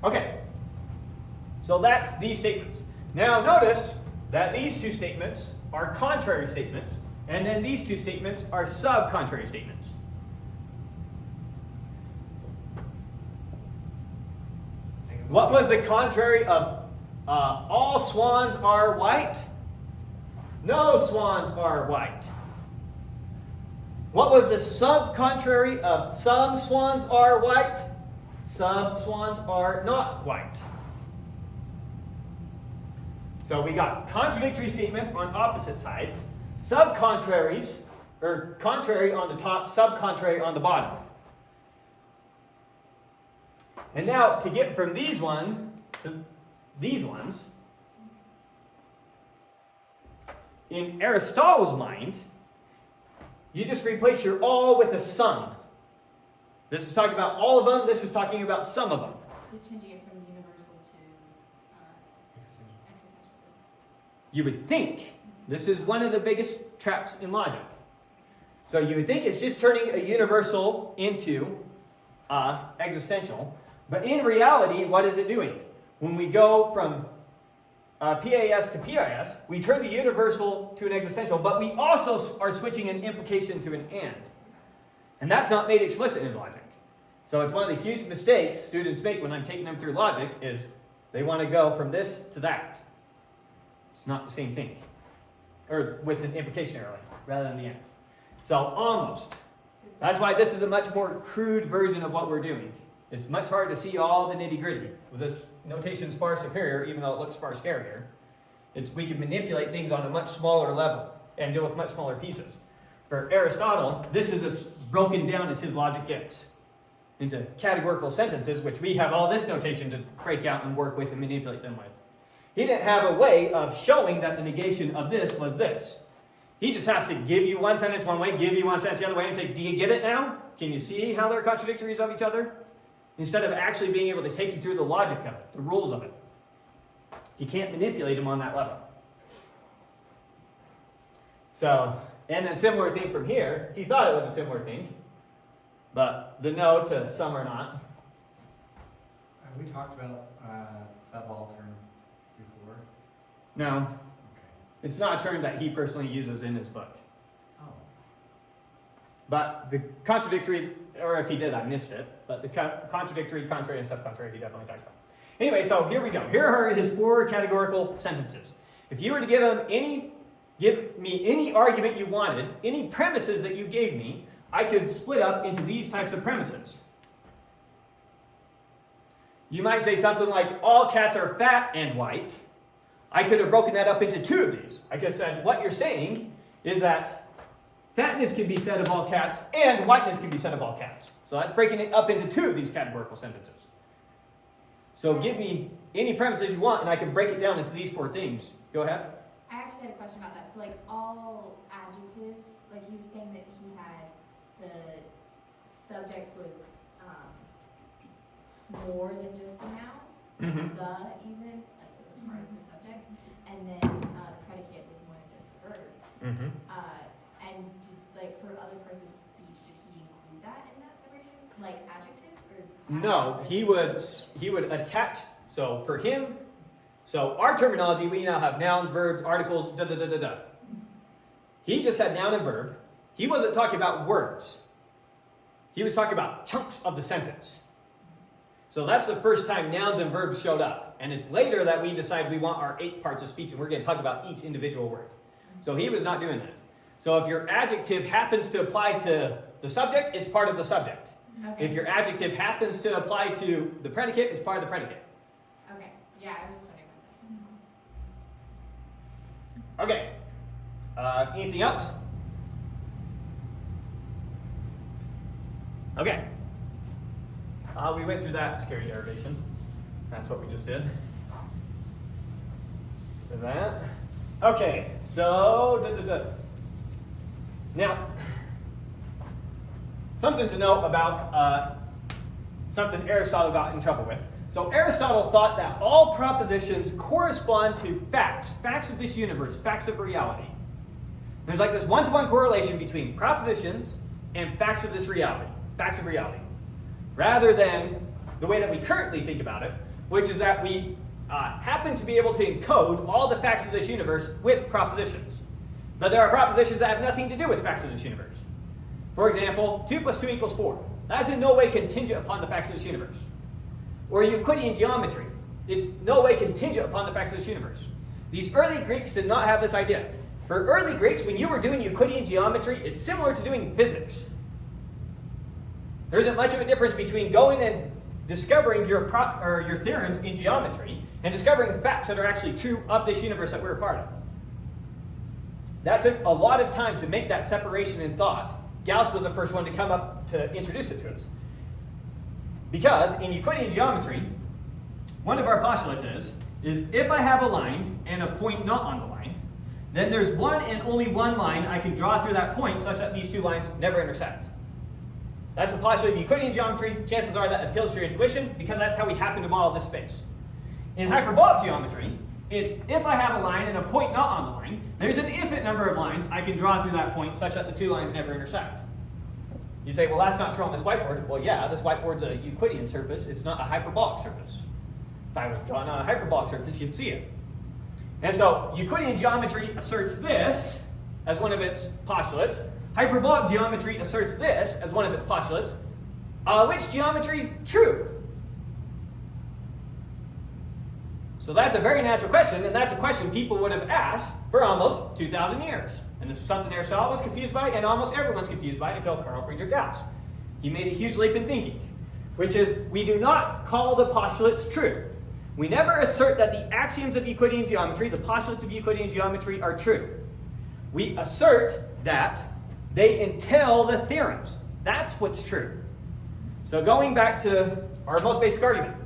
Okay, so that's these statements. Now notice that these two statements are contrary statements, and then these two statements are subcontrary statements. What was the contrary of all swans are white? No swans are white. What was the subcontrary of some swans are white? Some swans are not white. So we got contradictory statements on opposite sides, subcontraries, or contrary on the top, subcontrary on the bottom. And now to get from these one to these ones, in Aristotle's mind, you just replace your all with a some. This is talking about all of them, this is talking about some of them. Just changing it from universal to existential. You would think this is one of the biggest traps in logic. So you would think it's just turning a universal into existential, but in reality, what is it doing? When we go from PAS to PIS, we turn the universal to an existential, but we also are switching an implication to an and. And that's not made explicit in his logic. So it's one of the huge mistakes students make when I'm taking them through logic is they want to go from this to that. It's not the same thing. Or with an implication early, rather than the and. So almost. That's why this is a much more crude version of what we're doing. It's much harder to see all the nitty-gritty. With this notation's far superior, even though it looks far scarier. We can manipulate things on a much smaller level and deal with much smaller pieces. For Aristotle, this is as broken down as his logic gets into categorical sentences, which we have all this notation to break out and work with and manipulate them with. He didn't have a way of showing that the negation of this was this. He just has to give you one sentence one way, give you one sentence the other way, and say, do you get it now? Can you see how they're contradictories of each other? Instead of actually being able to take you through the logic of it, the rules of it. He can't manipulate them on that level. So, and then similar thing from here. He thought it was a similar thing, but the no to some are not. Have we talked about subaltern before? No, Okay. it's not a term that he personally uses in his book. Oh. But the contradictory, or if he did, I missed it. But the contradictory, contrary, and subcontrary, he definitely talks about. Anyway, so here we go. Here are his 4 categorical sentences. If you were to give me any argument you wanted, any premises that you gave me, I could split up into these types of premises. You might say something like, all cats are fat and white. I could have broken that up into 2 of these. I could have said, what you're saying is that fatness can be said of all cats and whiteness can be said of all cats. So that's breaking it up into 2 of these categorical sentences. So give me any premises you want and I can break it down into these 4 things. Go ahead. I actually had a question about that. So like all adjectives, like he was saying that he had the subject was more than just the noun, Mm-hmm. the even, like was a part of the subject, and then the predicate was more than just the verb. Mm-hmm. And like for other parts of speech, did he include that in that separation, like adjectives or? No, adverbs? he would attach. So for him, so our terminology, we now have nouns, verbs, articles, da da da da da. He just had noun and verb. He wasn't talking about words. He was talking about chunks of the sentence. So that's the first time nouns and verbs showed up. And it's later that we decide we want our 8 parts of speech and we're going to talk about each individual word. So he was not doing that. So if your adjective happens to apply to the subject, it's part of the subject. Okay. If your adjective happens to apply to the predicate, it's part of the predicate. Okay. Yeah, I was just wondering about that. Okay. Anything else? Okay. We went through that scary derivation. That's what we just did. So that. Okay. So now, something to know about something Aristotle got in trouble with. So Aristotle thought that all propositions correspond to facts, facts of this universe, facts of reality. There's like this one-to-one correlation between propositions and facts of this reality, facts of reality, rather than the way that we currently think about it, which is that we happen to be able to encode all the facts of this universe with propositions. But there are propositions that have nothing to do with facts of this universe. For example, 2 + 2 = 4. That is in no way contingent upon the facts of this universe. Or Euclidean geometry. It's no way contingent upon the facts of this universe. These early Greeks did not have this idea. For early Greeks, when you were doing Euclidean geometry, it's similar to doing physics. There isn't much of a difference between going and discovering your theorems in geometry and discovering facts that are actually true of this universe that we're a part of. That took a lot of time to make that separation in thought. Gauss was the first one to come up to introduce it to us. Because in Euclidean geometry, one of our postulates is if I have a line and a point not on the line, then there's one and only one line I can draw through that point such that these 2 lines never intersect. That's a postulate of Euclidean geometry. Chances are that appeals to your intuition because that's how we happen to model this space. In hyperbolic geometry, it's if I have a line and a point not on the line, there's an infinite number of lines I can draw through that point such that the 2 lines never intersect. You say, well, that's not true on this whiteboard. Well, yeah, this whiteboard's a Euclidean surface. It's not a hyperbolic surface. If I was drawing on a hyperbolic surface, you'd see it. And so Euclidean geometry asserts this as one of its postulates. Hyperbolic geometry asserts this as one of its postulates. Which geometry is true? So that's a very natural question, and that's a question people would have asked for almost 2,000 years. And this is something Aristotle was confused by, and almost everyone's confused by until Carl Friedrich Gauss. He made a huge leap in thinking. which is we do not call the postulates true. We never assert that the axioms of Euclidean geometry, the postulates of Euclidean geometry, are true. We assert that they entail the theorems. That's what's true. So going back to our most basic argument,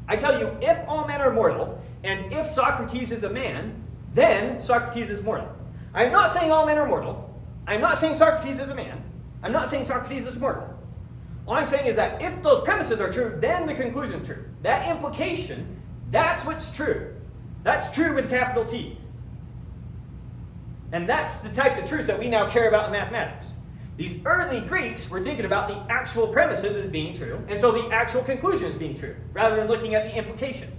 I tell you, if all men are mortal, and if Socrates is a man, then Socrates is mortal. I'm not saying all men are mortal. I'm not saying Socrates is a man. I'm not saying Socrates is mortal. All I'm saying is that if those premises are true, then the conclusion is true. That implication, that's what's true. That's true with capital T. And that's the types of truths that we now care about in mathematics. These early Greeks were thinking about the actual premises as being true, and so the actual conclusion as being true, rather than looking at the implication.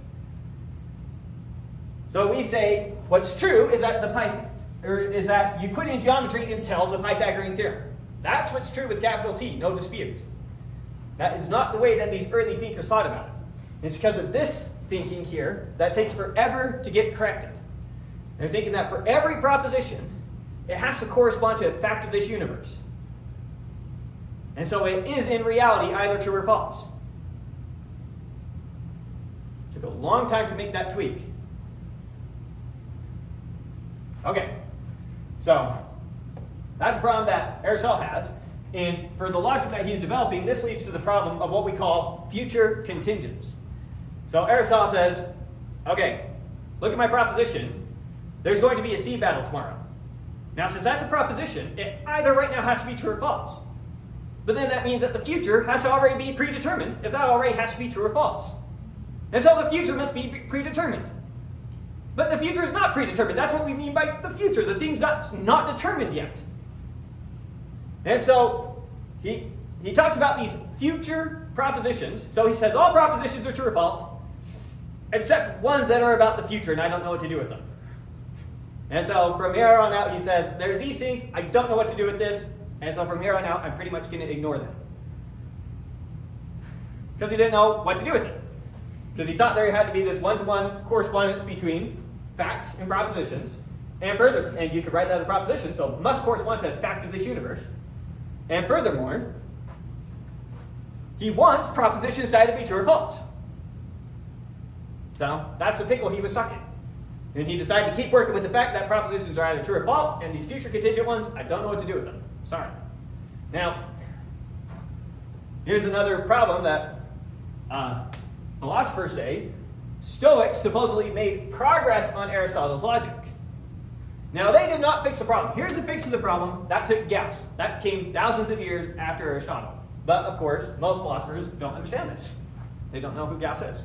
So we say what's true is that that Euclidean geometry entails a Pythagorean theorem. That's what's true with capital T, no dispute. That is not the way that these early thinkers thought about it. It's because of this thinking here that takes forever to get corrected. They're thinking that for every proposition, it has to correspond to a fact of this universe. And so it is in reality either true or false. It took a long time to make that tweak. Okay, so that's a problem that Aristotle has. And for the logic that he's developing, this leads to the problem of what we call future contingents. So Aristotle says, okay, look at my proposition. There's going to be a sea battle tomorrow. Now, since that's a proposition, it either right now has to be true or false. But then that means that the future has to already be predetermined if that already has to be true or false. And so the future must be predetermined. But the future is not predetermined. That's what we mean by the future, the things that's not determined yet. And so he talks about these future propositions. So he says all propositions are true or false, except ones that are about the future, and I don't know what to do with them. And so from here on out, he says, there's these things, I don't know what to do with this, and so from here on out, I'm pretty much going to ignore them. Because he didn't know what to do with it. Because he thought there had to be this one-to-one correspondence between facts and propositions, and further, and you could write that as a proposition, so it must correspond to a fact of this universe. And furthermore, he wants propositions to either be true or false. So that's the pickle he was stuck in. And he decided to keep working with the fact that propositions are either true or false, and these future contingent ones, I don't know what to do with them. Sorry. Now, here's another problem that philosophers say. Stoics supposedly made progress on Aristotle's logic. Now, they did not fix the problem. Here's the fix to the problem. That took Gauss. That came thousands of years after Aristotle. But, of course, most philosophers don't understand this. They don't know who Gauss is.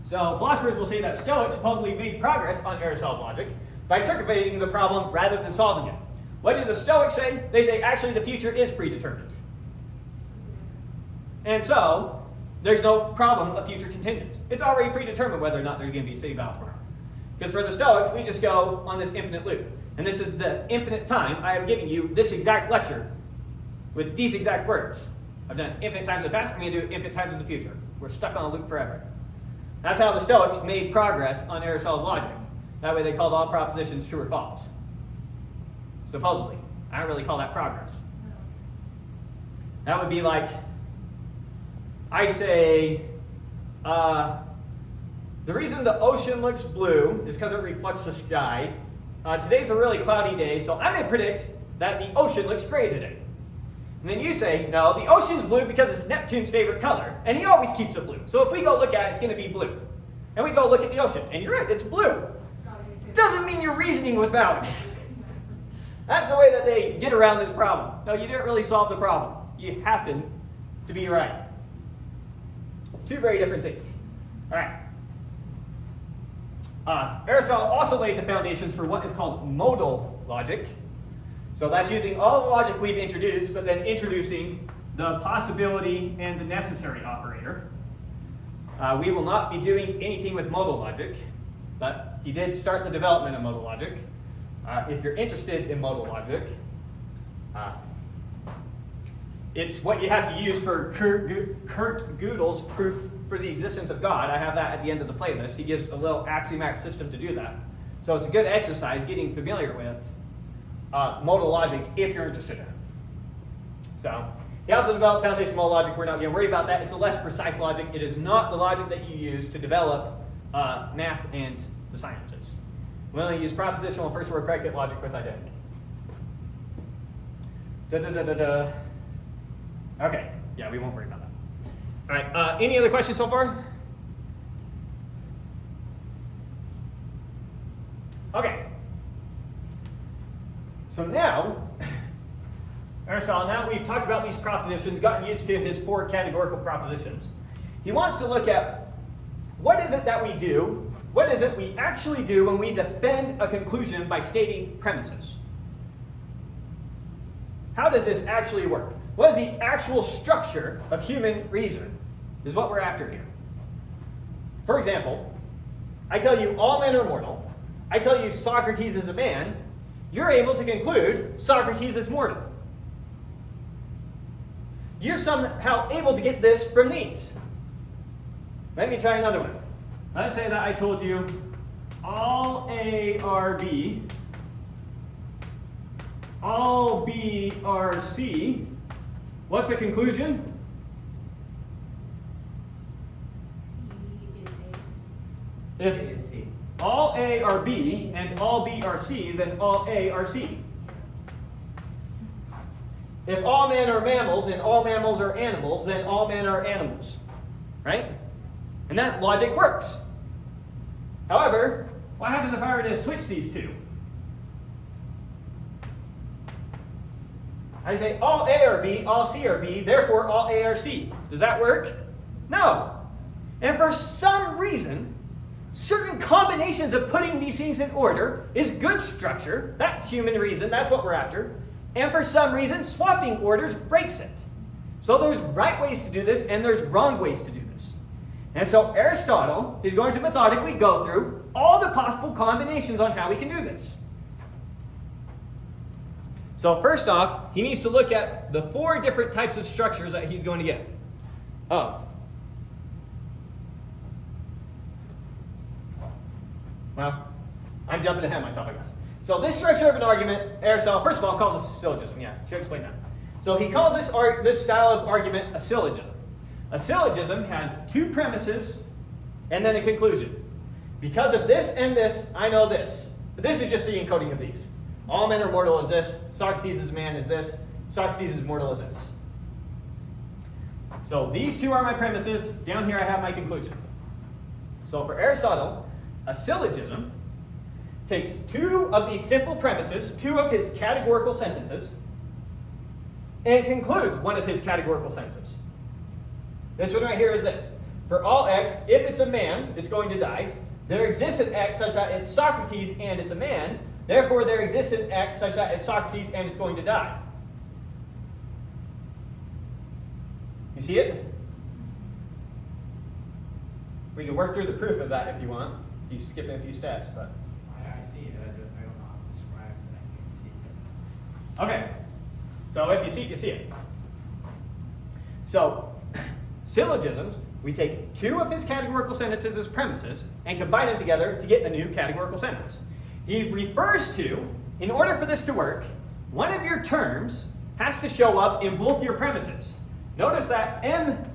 So, philosophers will say that Stoics supposedly made progress on Aristotle's logic by circumventing the problem rather than solving it. What do the Stoics say? They say, actually, the future is predetermined. And so, there's no problem of future contingents. It's already predetermined whether or not there's going to be a sea battle tomorrow. Because for the Stoics, we just go on this infinite loop. And this is the infinite time I am giving you this exact lecture with these exact words. I've done it infinite times in the past, I'm going to do it infinite times in the future. We're stuck on a loop forever. That's how the Stoics made progress on Aristotle's logic. That way they called all propositions true or false. Supposedly. I don't really call that progress. That would be like, I say, the reason the ocean looks blue is because it reflects the sky. Today's a really cloudy day, so I'm going to predict that the ocean looks gray today. And then you say, no, the ocean's blue because it's Neptune's favorite color, and he always keeps it blue. So if we go look at it, it's going to be blue. And we go look at the ocean, and you're right, it's blue. Doesn't mean your reasoning was valid. That's the way that they get around this problem. No, you didn't really solve the problem. You happened to be right. Two very different things. All right. Aristotle also laid the foundations for what is called modal logic. So that's using all the logic we've introduced, but then introducing the possibility and the necessary operator. We will not be doing anything with modal logic, but he did start the development of modal logic. If you're interested in modal logic, it's what you have to use for Kurt Gödel's proof for the existence of God. I have that at the end of the playlist. He gives a little axiomatic system to do that. So it's a good exercise getting familiar with modal logic if you're interested in it. So He also developed foundational logic. We're not going to worry about that. It's a less precise logic. It is not the logic that you use to develop math and the sciences. We only use propositional first word predicate logic with identity. Okay, yeah, we won't worry about that. All right, any other questions so far? Okay. So now, Aristotle, now we've talked about these propositions, gotten used to his 4 categorical propositions. He wants to look at what is it that we do, what is it we actually do when we defend a conclusion by stating premises. How does this actually work? What is the actual structure of human reason is what we're after here. For example, I tell you all men are mortal. I tell you Socrates is a man. You're able to conclude Socrates is mortal. You're somehow able to get this from these. Let me try another one. Let's say that I told you all A are B, all B are C. What's the conclusion? If all A are B and all B are C, then all A are C. If all men are mammals and all mammals are animals, then all men are animals. Right? And that logic works. However, what happens if I were to switch these two? I say all A are B, all C are B, therefore all A are C. Does that work? No. And for some reason, certain combinations of putting these things in order is good structure. That's human reason. That's what we're after. And for some reason, swapping orders breaks it. So there's right ways to do this, and there's wrong ways to do this. And so Aristotle is going to methodically go through all the possible combinations on how we can do this. So first off, he needs to look at the 4 different types of structures that he's going to give. Well, I'm jumping ahead of myself, I guess. So this structure of an argument, Aristotle, first of all, calls this a syllogism. Yeah, should explain that. So he calls this style of argument a syllogism. A syllogism has 2 premises and then a conclusion. Because of this and this, I know this. But this is just the encoding of these. All men are mortal is this. Socrates is a man is this. Socrates is mortal is this. So these 2 are my premises. Down here I have my conclusion. So for Aristotle, a syllogism takes 2 of these simple premises, 2 of his categorical sentences, and concludes one of his categorical sentences. This one right here is this. For all x, if it's a man, it's going to die. There exists an x such that it's Socrates and it's a man. Therefore, there exists an x such that it's Socrates and it's going to die. You see it? We can work through the proof of that if you want. You skip a few steps, but... I see it. I don't know how to describe it, but I can see it. Okay. So if you see it, you see it. So, syllogisms, we take 2 of his categorical sentences as premises and combine them together to get a new categorical sentence. He refers to, in order for this to work, one of your terms has to show up in both your premises. Notice that isman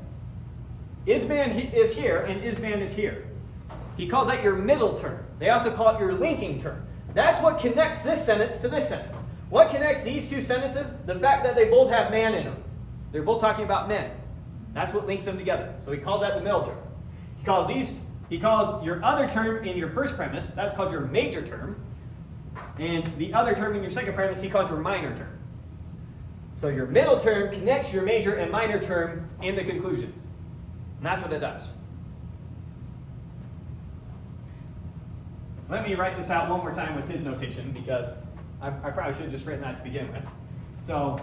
is here and isman is here. He calls that your middle term. They also call it your linking term. That's what connects this sentence to this sentence. What connects these 2 sentences? The fact that they both have man in them. They're both talking about men. That's what links them together. So he calls that the middle term. He calls your other term in your first premise, that's called your major term. And the other term in your second premise, he calls your minor term. So your middle term connects your major and minor term in the conclusion. And that's what it does. Let me write this out one more time with his notation because I probably should have just written that to begin with. So,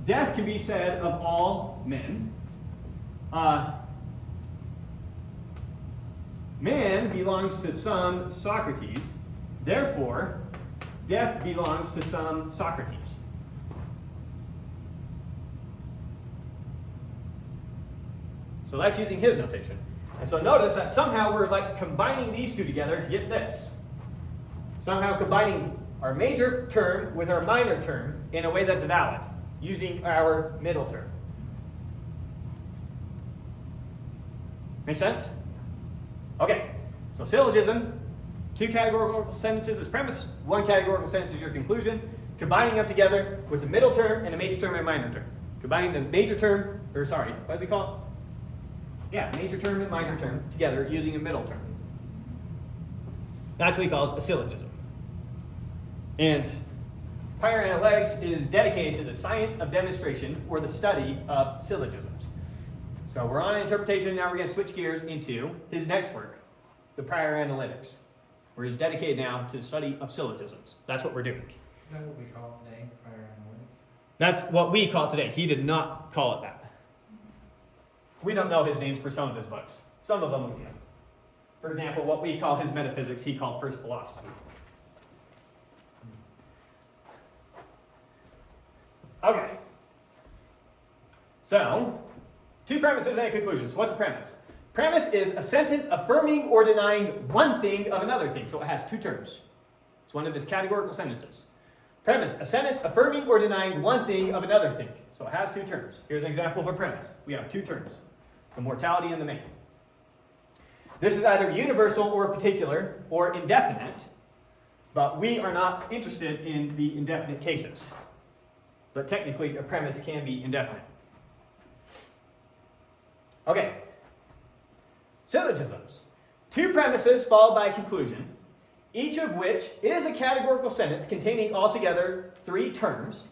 death can be said of all men. Man belongs to some Socrates. Therefore, death belongs to some Socrates. So that's using his notation. And so notice that somehow we're like combining these 2 together to get this. Somehow combining our major term with our minor term in a way that's valid. using our middle term. Make sense? Okay, so syllogism, 2 categorical sentences as premise, 1 categorical sentence as your conclusion, combining them together with the middle term and a major term and a minor term. Combining the major term, or sorry, what is it called? Yeah, major term and minor term together using a middle term. That's what he calls a syllogism. And Posterior Analytics is dedicated to the science of demonstration or the study of syllogisms. So we're on interpretation, now we're going to switch gears into his next work, the Posterior Analytics, where he's dedicated now to the study of syllogisms. That's what we're doing. Is that what we call it today, prior analytics? That's what we call it today. He did not call it that. We don't know his names for some of his books. Some of them we do. For example, what we call his metaphysics, he called first philosophy. Okay. So, 2 premises and a conclusion. So what's a premise? Premise is a sentence affirming or denying one thing of another thing. So it has 2 terms. It's one of his categorical sentences. Premise, a sentence affirming or denying one thing of another thing. So it has 2 terms. Here's an example of a premise. We have 2 terms, the mortality and the main. This is either universal or particular or indefinite, but we are not interested in the indefinite cases. But technically, a premise can be indefinite. Okay. Syllogisms. 2 premises followed by a conclusion, each of which is a categorical sentence containing altogether 3 terms,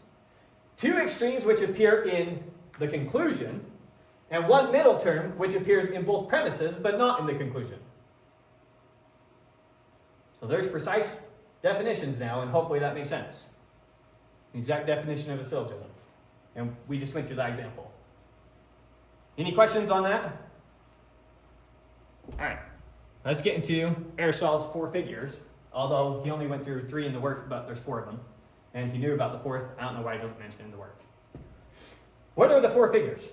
2 extremes which appear in the conclusion, and 1 middle term which appears in both premises but not in the conclusion. So there's precise definitions now, and hopefully that makes sense. The exact definition of a syllogism. And we just went through that example. Any questions on that? All right. Let's get into Aristotle's 4 figures. Although he only went through 3 in the work, but there's 4 of them. And he knew about the 4th. I don't know why he doesn't mention it in the work. What are the 4 figures?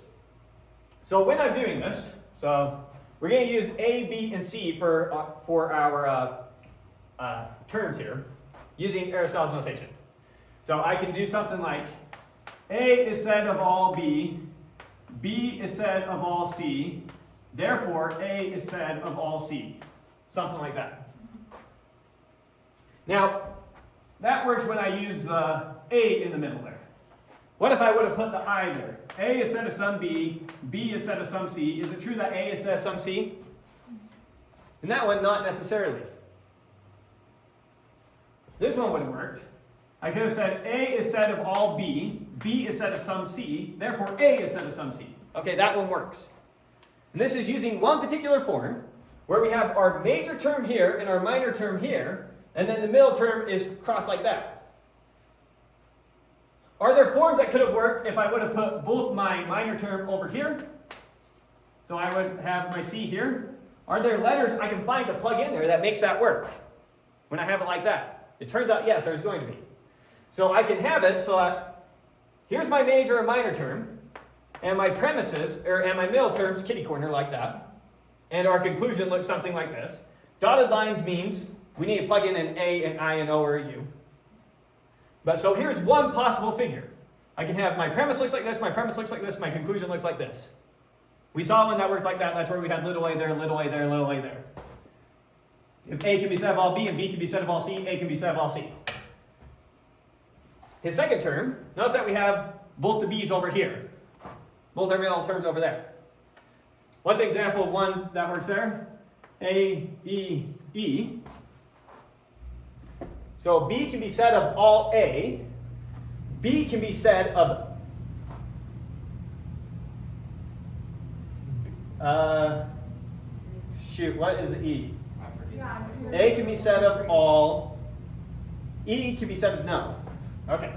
So when I'm doing this, so we're going to use A, B, and C for our terms here, using Aristotle's notation. So I can do something like A is said of all B, B is said of all C, therefore A is said of all C. Something like that. Now, that works when I use the A in the middle there. What if I would have put the I there? A is said of some B, B is said of some C. Is it true that A is said of some C? And that one, not necessarily. This one would have worked. I could have said A is said of all B, B is said of some C, therefore A is said of some C. Okay, that one works. And this is using one particular form, where we have our major term here and our minor term here, and then the middle term is crossed like that. Are there forms that could have worked if I would have put both my minor term over here? So I would have my C here. Are there letters I can find to plug in there that makes that work when I have it like that? It turns out, yes, there's going to be. So I can have it so that here's my major and minor term, and my premises, and my middle terms, kitty corner like that. And our conclusion looks something like this. Dotted lines means we need to plug in an A, an I, an O, or a U. But so here's one possible figure. I can have my premise looks like this, my premise looks like this, my conclusion looks like this. We saw one that worked like that. That's where we had little a there, little a there, little a there. If A can be said of all B and B can be said of all C, A can be said of all C. His second term, notice that we have both the B's over here. Both our middle terms over there. What's the example of one that works there? A, E, E. So B can be said of all A. B can be said of what is the E? A can be said of all. E can be said of no. Okay.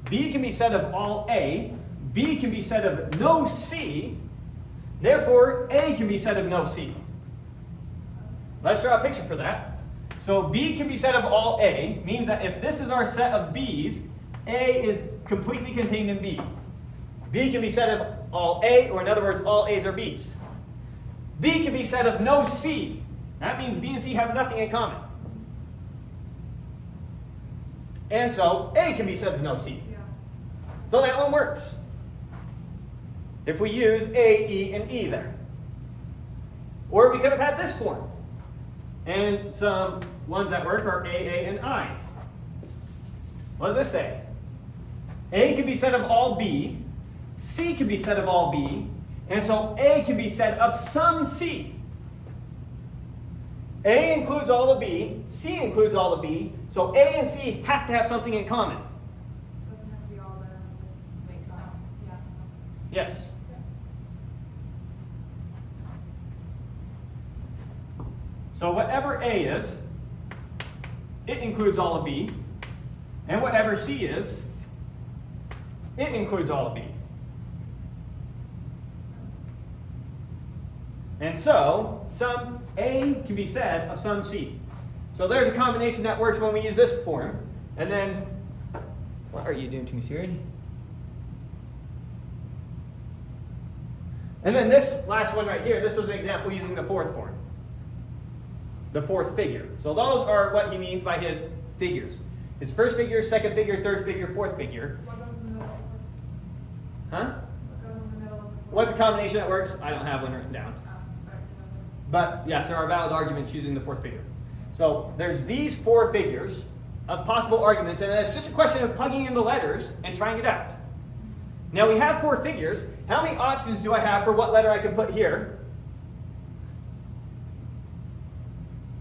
B can be said of all A. B can be said of no C. Therefore, A can be said of no C. Let's draw a picture for that. So B can be said of all A means that if this is our set of B's, A is completely contained in B. B can be said of all A, or in other words, all A's are B's. B can be said of no C. That means B and C have nothing in common. And so A can be said of no C. So that one works. If we use A, E, and E there. Or we could have had this form. And some ones that work are A, and I. What does this say? A can be said of all B, C can be said of all B, and so A can be said of some C. A includes all of B, C includes all of B, so A and C have to have something in common. Doesn't have to be all, but it has to make some. Yeah, some. Yes. So whatever A is, it includes all of B, and whatever C is, it includes all of B. And so, some A can be said of some C. So there's a combination that works when we use this form. And then, what are you doing to me, Siri? And then this last one right here, this was an example using the fourth form. The fourth figure. So those are what he means by his figures. His first figure, second figure, third figure, fourth figure. What goes in the middle? Huh? What goes in the middle of the fourth? What's a combination that works? I don't have one written down. Right. But yes, there are valid arguments using the fourth figure. So there's these four figures of possible arguments, and it's just a question of plugging in the letters and trying it out. Now we have four figures. How many options do I have for what letter I can put here?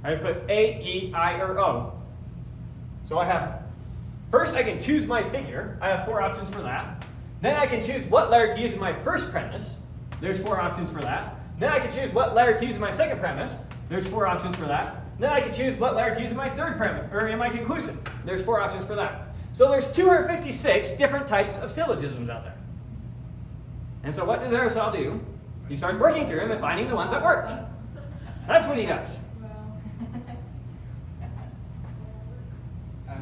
I put A, E, I, or O. So I have, first I can choose my figure. I have four options for that. Then I can choose what letter to use in my first premise. There's four options for that. Then I can choose what letter to use in my second premise. There's four options for that. Then I can choose what letter to use in my third premise, or in my conclusion. There's four options for that. So there's 256 different types of syllogisms out there. And so what does Aristotle do? He starts working through them and finding the ones that work. That's what he does.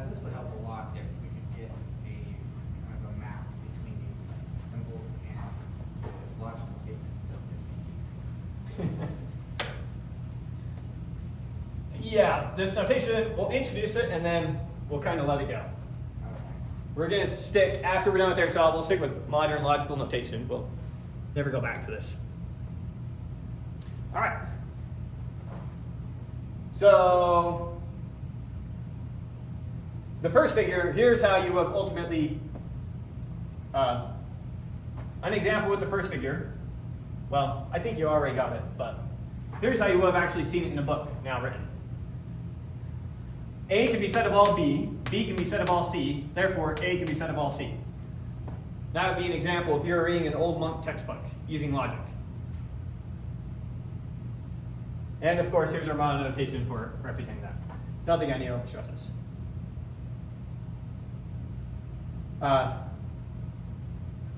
This would help a lot if we could get a kind of a map between these symbols and the logical statements of this. Yeah, this notation, we'll introduce it and then we'll kind of let it go. Okay. We're going to stick, after we're done with Aristotle, we'll stick with modern logical notation. We'll never go back to this. All right. So, the first figure, here's how you have ultimately, an example with the first figure. Well, I think you already got it, but here's how you have actually seen it in a book now written. A can be said of all B, B can be said of all C, therefore A can be said of all C. That would be an example if you're reading an old monk textbook using logic. And of course, here's our modern notation for representing that. Nothing I need to stress this. I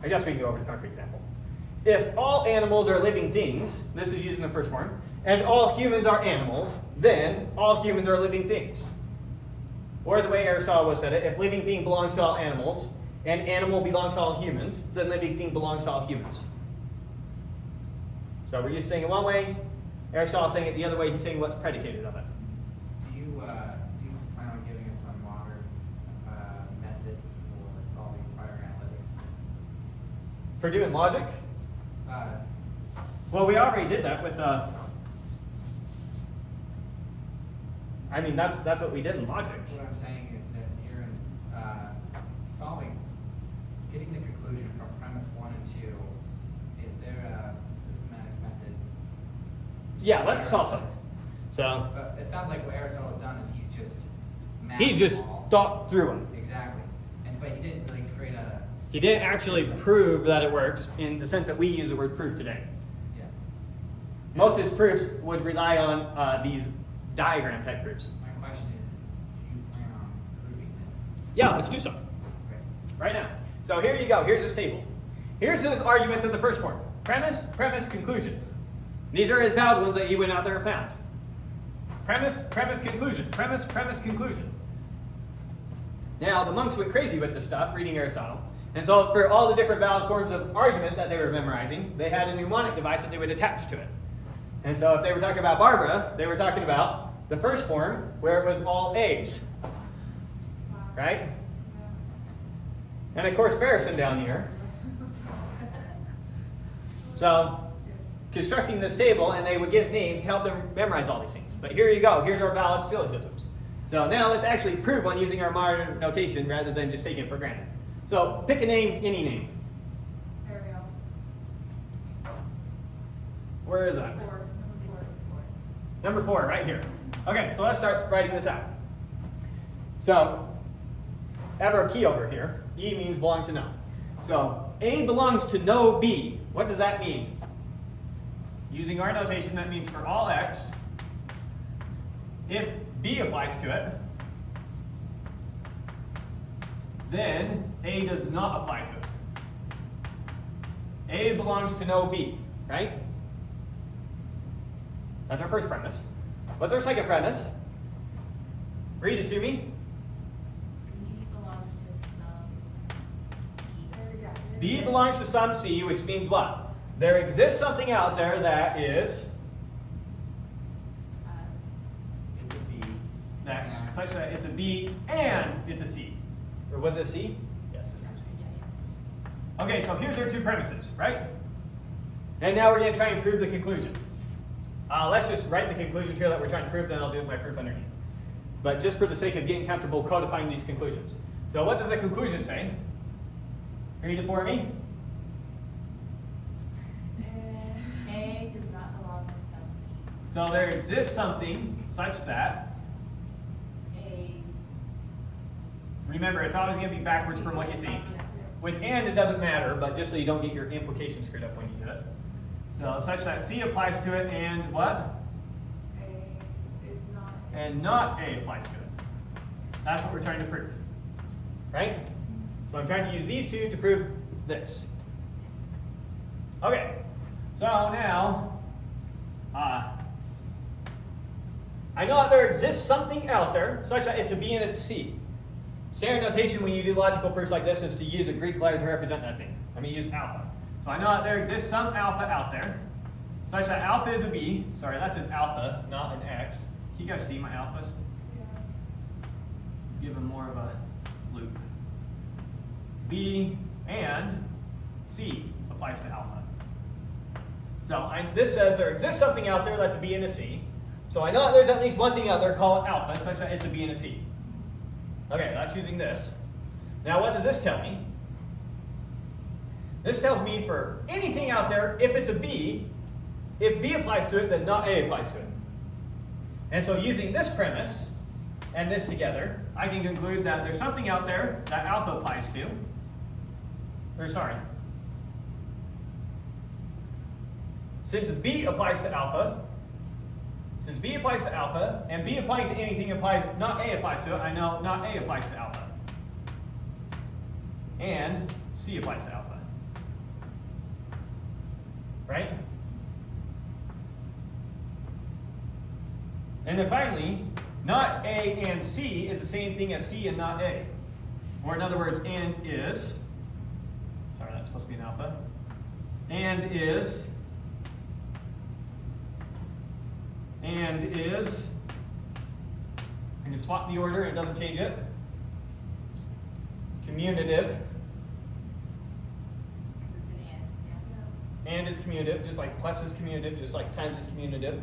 guess we can go over the concrete example. If all animals are living things, this is using the first form, and all humans are animals, then all humans are living things. Or the way Aristotle would have said it, if living thing belongs to all animals, and animal belongs to all humans, then living thing belongs to all humans. So we're just saying it one way, Aristotle's saying it the other way, he's saying what's predicated of it. Do you plan on giving us a modern method for solving prior analytics? For doing logic? Well, we already did that with, I mean, that's what we did in logic. What I'm saying is that you're in getting the conclusion from premise 1 and 2. Is there a systematic method? Yeah, let's solve something. So, It sounds like what Aristotle has done is he's just mapped he just them all. thought through them. Exactly, but he didn't really create a. He didn't actually system. prove that it works in the sense that we use the word proof today. Yes. Most of his proofs would rely on these diagram type proofs. My question is, do you plan on proving this? Yeah, let's do so. Great. Right now. So here you go. Here's this table. Here's his arguments of the first form. Premise, premise, conclusion. These are his valid ones that he went out there and found. Premise, premise, conclusion. Premise, premise, conclusion. Now, the monks went crazy with this stuff, reading Aristotle. And so for all the different valid forms of argument that they were memorizing, they had a mnemonic device that they would attach to it. And so if they were talking about Barbara, they were talking about the first form, where it was all A's. Right? And of course, Farrison down here. So, constructing this table, and they would give names to help them memorize all these things. But here you go. Here's our valid syllogisms. So now let's actually prove one using our modern notation rather than just taking it for granted. So pick a name, any name. Ariel. Where is that? 4. Number 4, right here. Okay, so let's start writing this out. So, I have our key over here. E means belong to no. So, A belongs to no B. What does that mean? Using our notation, that means for all x, if B applies to it, then A does not apply to it. A belongs to no B, right? That's our first premise. What's our second premise? Read it to me. B belongs to some C. B belongs to some C, which means what? There exists something out there that is Is it B? that such that it's a B and it's a C. Or was it a C? Yes, it is a C. Yeah. Okay, so here's our two premises, right? And now we're going to try and prove the conclusion. Let's just write the conclusion here that we're trying to prove, then I'll do my proof underneath. But just for the sake of getting comfortable codifying these conclusions. So what does the conclusion say? Read it for me. A does not belong to some C. So there exists something such that, A. remember, it's always going to be backwards from what you think. With and, it doesn't matter, but just so you don't get your implications screwed up when you do it. So such that C applies to it and what? A is not. And not A applies to it. That's what we're trying to prove. Right? So I'm trying to use these two to prove this. Okay. So now, I know that there exists something out there such that it's a B and it's a C. Standard notation when you do logical proofs like this is to use a Greek letter to represent that thing. I'm going to use alpha. So I know that there exists some alpha out there such that alpha is a B. Sorry, that's an alpha, not an X. Can you guys see my alphas? Give them more of a loop. B and C applies to alpha. So this says there exists something out there that's a B and a C. So I know that there's at least one thing out there called alpha such that it's a B and a C. Okay, that's using this. Now what does this tell me? This tells me for anything out there, if it's a B, if B applies to it, then not A applies to it. And so using this premise and this together, I can conclude that there's something out there that alpha applies to. Or sorry. Since B applies to alpha, since B applies to alpha, and B applying to anything applies, not A applies to it, I know not A applies to alpha. And C applies to alpha. Right? And then finally, not A and C is the same thing as C and not A. Or in other words, and is, sorry, that's supposed to be an alpha, and is, I can swap the order, it doesn't change it. Commutative. It's an and, yeah. And is commutative, just like plus is commutative, just like times is commutative.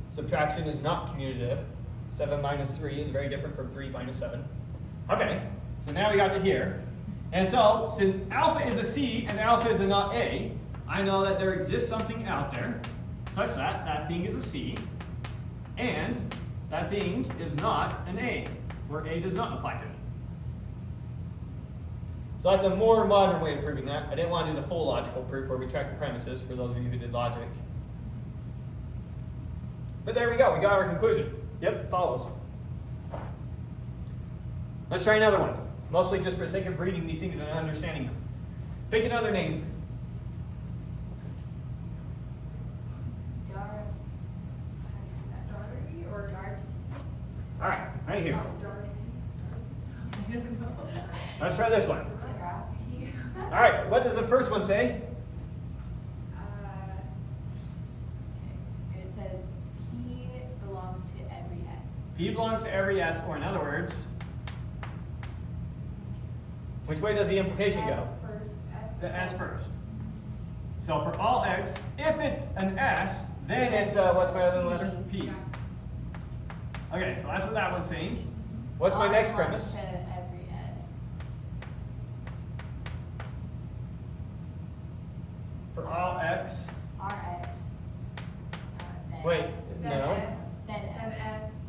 Subtraction is not commutative. 7 minus 3 is very different from 3 minus 7. Okay, so now we got to here. And so, since alpha is a C and alpha is a not A, I know that there exists something out there such that that thing is a C and that thing is not an A, where A does not apply to it. So that's a more modern way of proving that. I didn't want to do the full logical proof where we track the premises for those of you who did logic. But there we go, we got our conclusion. Yep, follows. Let's try another one. Mostly just for the sake of reading these things and understanding them. Pick another name. Darby or Darby? Alright, right here. Darby. Let's try this one. Darby. Alright, what does the first one say? Okay. It says P belongs to every S. P belongs to every S, or in other words, Which way does the implication go? S first, S. The S first. So for all x, if it's an S, then it's what's my other letter? P. Yeah. Okay, so that's what that one's saying. What's my R next belongs premise? to every S. For all x. RX. Then. Wait, Then no. S. Then Then S. S.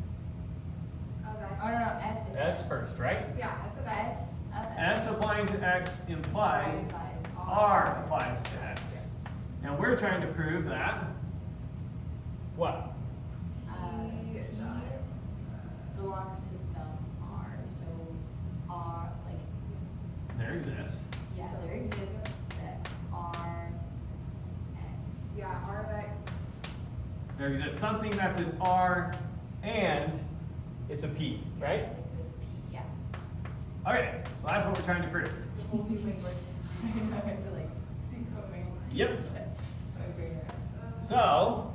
Of X. Oh, no, F is S first, right? Yeah, S of X. S of S applying to x implies R applies to x. Yes. And we're trying to prove that what? P, P belongs to some R, so R, like, There exists. yeah, there exists that R is X. Yeah, R of X. There exists something that's an R and it's a P, right? Yes, it's a P, yeah. Okay, so that's what we're trying to prove. The whole new language. I have to like Decoding. Yep. Okay. So,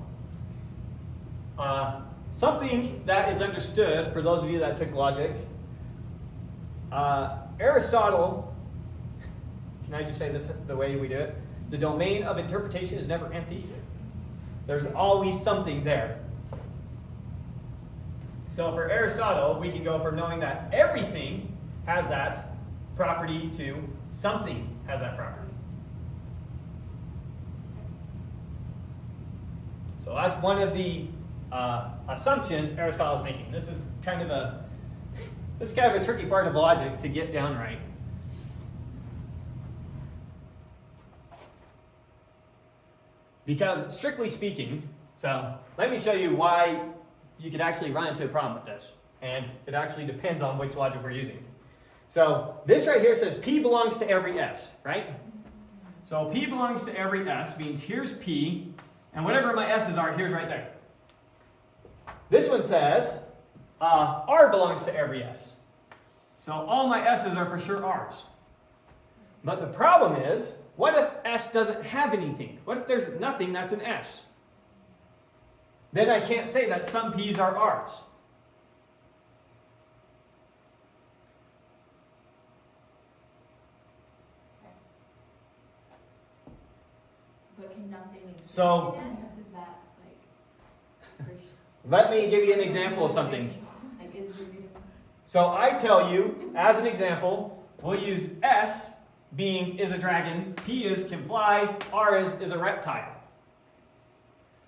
something that is understood for those of you that took logic, Aristotle, can I just say this the way we do it? The domain of interpretation is never empty. There's always something there. So for Aristotle, we can go from knowing that everything has that property to something has that property. So that's one of the assumptions Aristotle is making. This is kind of a tricky part of logic to get down right. Because strictly speaking, so let me show you why you could actually run into a problem with this. And it actually depends on which logic we're using. So this right here says P belongs to every S, right? So P belongs to every S means here's P, and whatever my S's are, here's right there. This one says R belongs to every S. So all my S's are for sure R's. But the problem is, what if S doesn't have anything? What if there's nothing that's an S? Then I can't say that some P's are R's. But can nothing exist So- in S? Is that like for Let me give you an example of something. Like is there So I tell you, as an example, we'll use S being is a dragon, P is can fly, R is a reptile.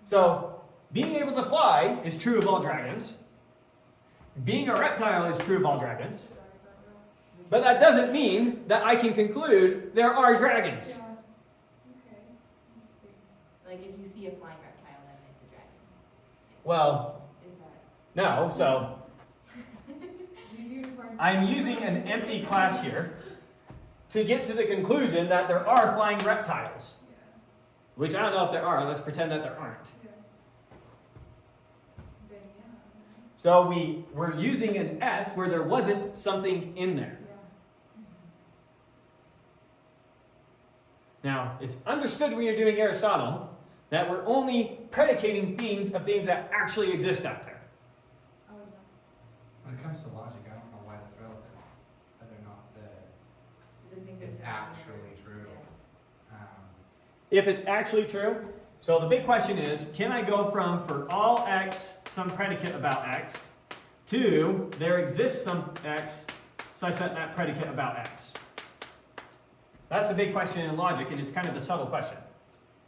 So being able to fly is true of all dragons. Being a reptile is true of all dragons. Dragons aren't real. But that doesn't mean that I can conclude there are dragons. Yeah. Okay. Interesting. like if you see a flying reptile then it's a dragon? Well, Is that no, so Use unicorn. I'm using an empty class here to get to the conclusion that there are flying reptiles. Yeah. Which I don't know if there are, let's pretend that there aren't. Yeah. Then yeah. So we're using an S where there wasn't something in there. Yeah. Now, it's understood when you're doing Aristotle that we're only predicating things of things that actually exist out there. Oh yeah. When it comes to logic, I don't know why that's relevant, whether or not it doesn't exist it's in the actually universe? true. Yeah. If it's actually true, so the big question is, can I go from for all X, some predicate about X, to there exists some X such that that predicate about X? That's the big question in logic, and it's kind of a subtle question.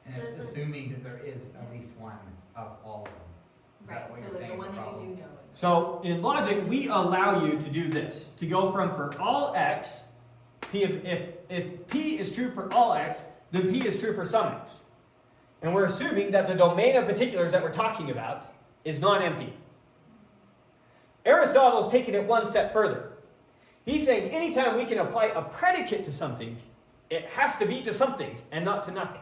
And it's assuming that there is at least one of all of them. Is Right, that what so you're like saying the is one that problem? you do know. So in logic, we allow you to do this, to go from for all X, P if P is true for all X, then P is true for some X. And we're assuming that the domain of particulars that we're talking about is non-empty. Aristotle's taking it one step further. He's saying anytime we can apply a predicate to something, it has to be to something and not to nothing.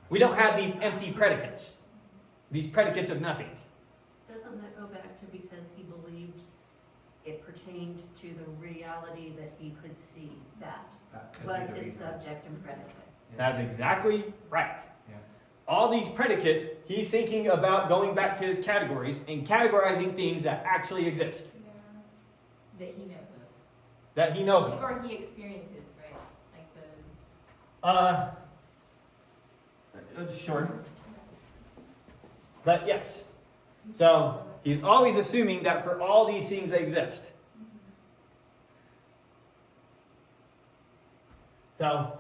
We don't have these empty predicates, these predicates of nothing. Doesn't that go back to because he believed it pertained to the reality that he could see that That could be was the his reason. subject and predicate? That's exactly right. Yeah. All these predicates, he's thinking about going back to his categories and categorizing things that actually exist. Yeah. That he knows of. that he knows of. Or he experiences, right? Like the. Sure. But yes. So he's always assuming that for all these things they exist. So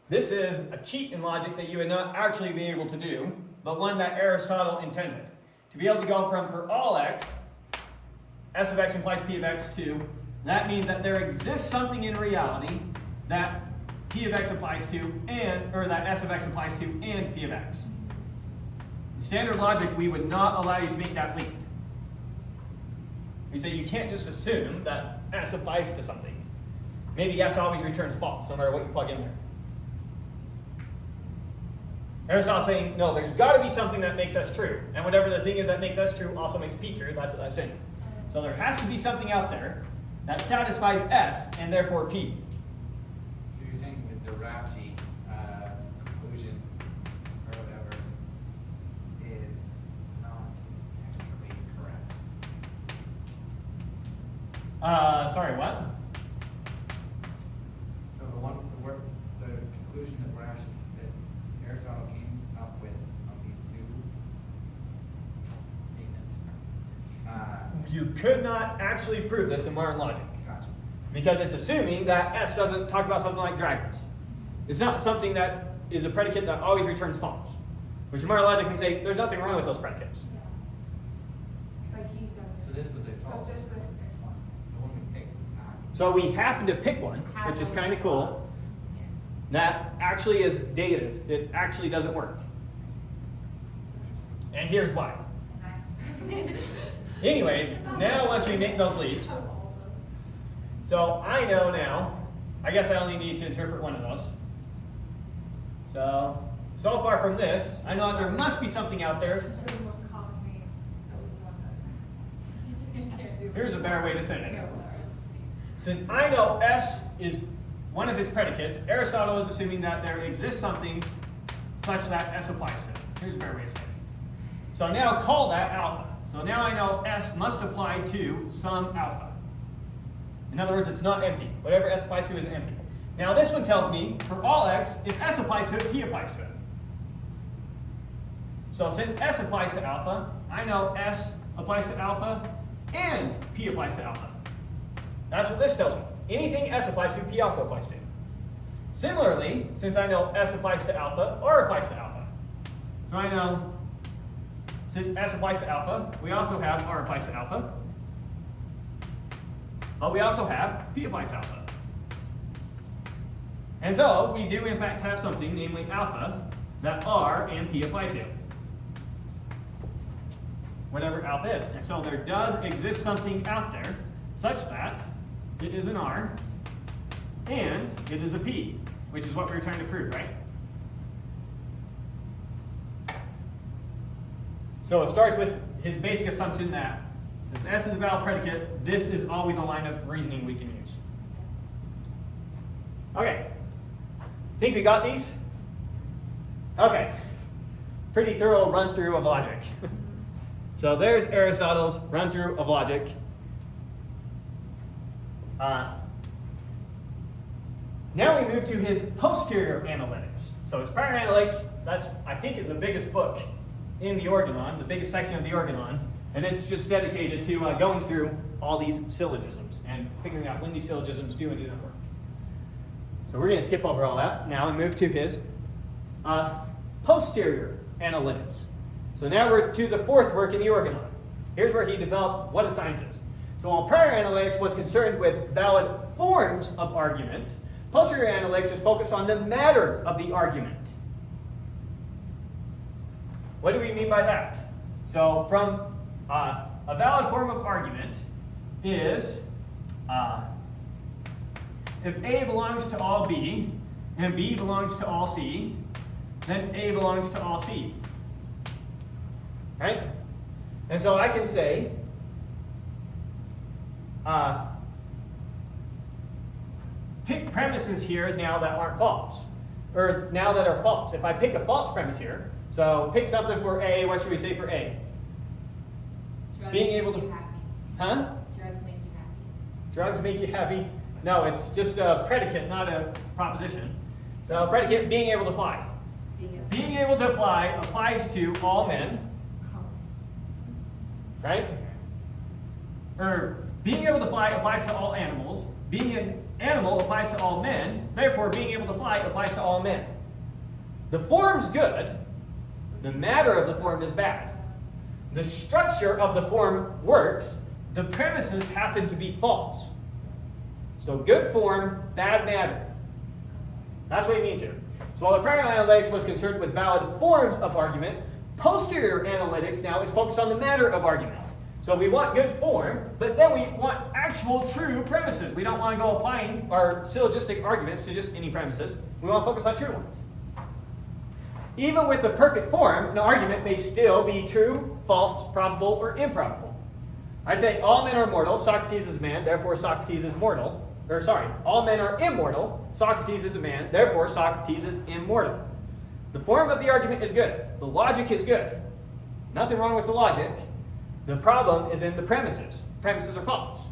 this is a cheat in logic that you would not actually be able to do, but one that Aristotle intended. To be able to go from for all x, s of x implies p of x to, that means that there exists something in reality that p of x applies to, and, or that s of x applies to, and p of x. In standard logic, we would not allow you to make that leap. We say you can't just assume that s applies to something. Maybe s always returns false, no matter what you plug in there. Aristotle's saying, no, there's got to be something that makes s true. And whatever the thing is that makes s true also makes p true. That's what I'm saying. So there has to be something out there that satisfies s and therefore p. So you're saying that the Raphty conclusion or whatever is not technically correct? Sorry, what? So the conclusion that Aristotle came up with on these two statements. You could not actually prove this in modern logic. Gotcha. Because it's assuming that s doesn't talk about something like dragons. It's not something that is a predicate that always returns false. Which in modern logic we say there's nothing wrong with those predicates. But he says. So this was a false. So just the next one. The one we picked. So we happen to pick one, which is kind of cool, that actually is dated. It actually doesn't work. And here's why. Nice. Anyways, now once we make those leaps, so I know now, I guess I only need to interpret one of those. So far from this, I know that there must be something out there. The most common name. That was the one that. Here's a better way to say it. Since I know S is one of its predicates, Aristotle is assuming that there exists something such that S applies to it. Here's a better way to say it. So now call that alpha. So now I know S must apply to some alpha. In other words, it's not empty. Whatever S applies to is empty. Now this one tells me, for all x, if S applies to it, P applies to it. So since S applies to alpha, I know S applies to alpha and P applies to alpha. That's what this tells me. Anything S applies to, P also applies to. Similarly, since I know S applies to alpha, R applies to alpha. So I know, since S applies to alpha, we also have R applies to alpha. But we also have P applies to alpha. And so, we do in fact have something, namely alpha, that R and P apply to. Whatever alpha is. And so there does exist something out there such that it is an R and it is a P, which is what we were trying to prove, right? So it starts with his basic assumption that since S is a valid predicate, this is always a line of reasoning we can use. Okay. Think we got these? Okay. Pretty thorough run through of logic. So there's Aristotle's run through of logic. Now we move to his posterior analytics. So his prior analytics, that's, I think, is the biggest book in the Organon, the biggest section of the Organon, and it's just dedicated to going through all these syllogisms and figuring out when these syllogisms do and do not work. So we're going to skip over all that now and move to his posterior analytics. So now we're to the fourth work in the Organon. Here's where he develops what a science is. So while prior analytics was concerned with valid forms of argument, posterior analytics is focused on the matter of the argument. What do we mean by that? So from a valid form of argument is if A belongs to all B and B belongs to all C, then A belongs to all C. Right? And so I can say pick premises here now that aren't false, or now that are false. If I pick a false premise here, so pick something for A, what should we say for A? Drugs Being make able to- you happy. Huh? Drugs make you happy. Drugs make you happy. No, it's just a predicate, not a proposition. So predicate, being able to fly. Being able to fly applies to all men, right? Or being able to fly applies to all animals. Being an animal applies to all men. Therefore, being able to fly applies to all men. The form's good. The matter of the form is bad. The structure of the form works. The premises happen to be false. So good form, bad matter. That's what you mean to. So while the prior analytics was concerned with valid forms of argument, posterior analytics now is focused on the matter of argument. So we want good form, but then we want actual true premises. We don't want to go applying our syllogistic arguments to just any premises. We want to focus on true ones. Even with the perfect form, an argument may still be true, false, probable, or improbable. I say all men are mortal, Socrates is a man, therefore Socrates is mortal. Or sorry, all men are immortal, Socrates is a man, therefore Socrates is immortal. The form of the argument is good. The logic is good. Nothing wrong with the logic. The problem is in the premises. Premises are false.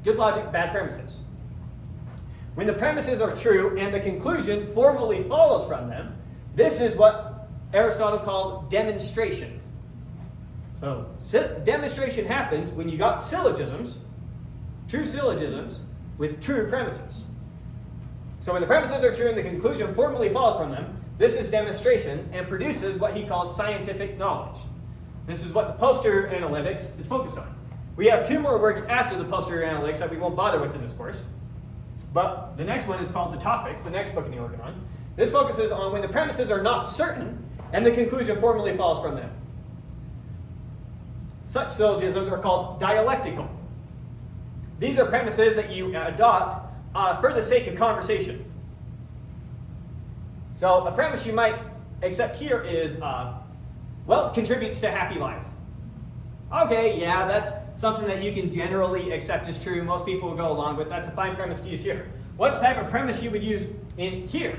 Good logic, bad premises. When the premises are true and the conclusion formally follows from them, this is what Aristotle calls demonstration. So demonstration happens when you got syllogisms, true syllogisms, with true premises. So when the premises are true and the conclusion formally follows from them, this is demonstration and produces what he calls scientific knowledge. This is what the posterior analytics is focused on. We have two more works after the posterior analytics that we won't bother with in this course. But the next one is called the topics, the next book in the Organon. This focuses on when the premises are not certain and the conclusion formally follows from them. Such syllogisms are called dialectical. These are premises that you adopt for the sake of conversation. So a premise you might accept here is, wealth contributes to happy life. Okay, yeah, that's something that you can generally accept as true. Most people will go along with. That's a fine premise to use here. What's the type of premise you would use in here?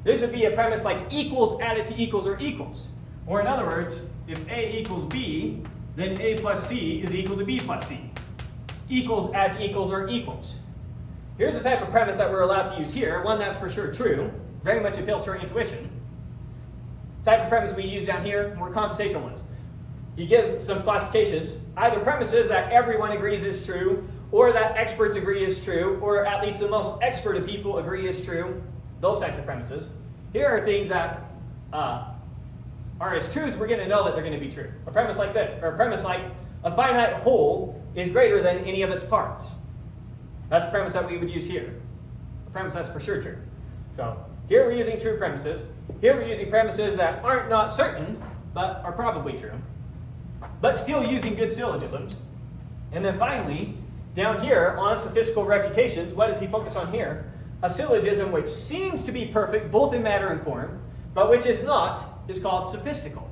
This would be a premise like equals added to equals or equals. Or in other words, if A equals B, then A plus C is equal to B plus C. Equals add to equals or equals. Here's the type of premise that we're allowed to use here, one that's for sure true, very much appeals to our intuition. Type of premise we use down here, more conversational ones. He gives some classifications, either premises that everyone agrees is true, or that experts agree is true, or at least the most expert of people agree is true, those types of premises. Here are things that are as true as we're going to know that they're going to be true. A premise like this, or a premise like a finite whole is greater than any of its parts. That's a premise that we would use here. A premise that's for sure true. So here we're using true premises. Here we're using premises that aren't not certain, but are probably true, but still using good syllogisms. And then finally, down here on sophistical refutations, what does he focus on here? A syllogism which seems to be perfect both in matter and form, but which is not, is called sophistical.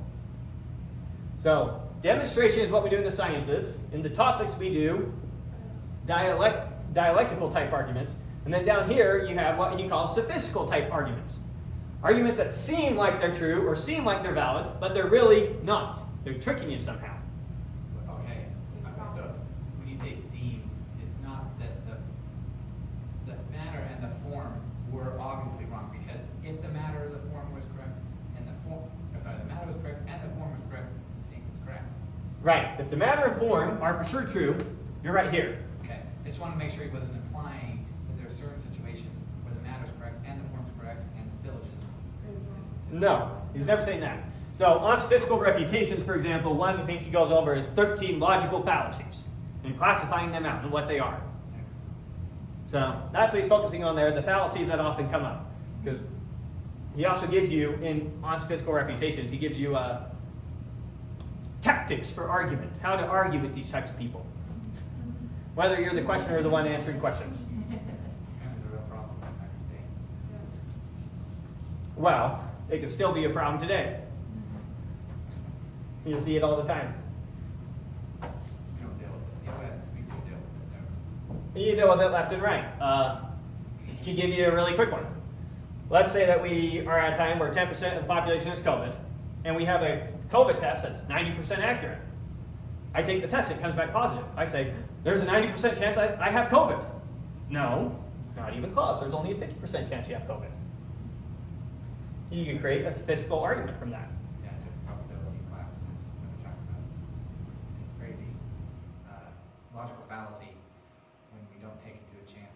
So demonstration is what we do in the sciences. In the topics we do dialectical type arguments. And then down here you have what he calls sophistical type arguments. Arguments that seem like they're true or seem like they're valid, but they're really not. They're tricking you somehow. Okay, so when you say seems, it's not that the matter and the form were obviously wrong, because if the matter or the form was correct and the matter was correct and the form was correct, the seem was correct. Right. If the matter and form are for sure true, you're right here. Okay, I just want to make sure he wasn't implying that there are certain situations where the matter's correct and the form's correct and the syllogism. No, he's never saying that. So on sophistical refutations, for example, one of the things he goes over is 13 logical fallacies and classifying them out and what they are. Excellent. So that's what he's focusing on there, the fallacies that often come up. Because he also gives you, on sophistical refutations, he gives you tactics for argument, how to argue with these types of people. Whether you're the questioner or the one answering questions. And there's a real problem with that today. Well, it could still be a problem today. You see it all the time. We don't deal with it. The West, we do deal with it though. You deal with it left and right. To give you a really quick one. Let's say that we are at a time where 10% of the population has COVID, and we have a COVID test that's 90% accurate. I take the test, it comes back positive. I say, there's a 90% chance I have COVID. No, not even close. There's only a 50% chance you have COVID. You can create a statistical argument from that. Yeah, I took a probability class when we talked about it. It's crazy. Logical fallacy, when we don't take into account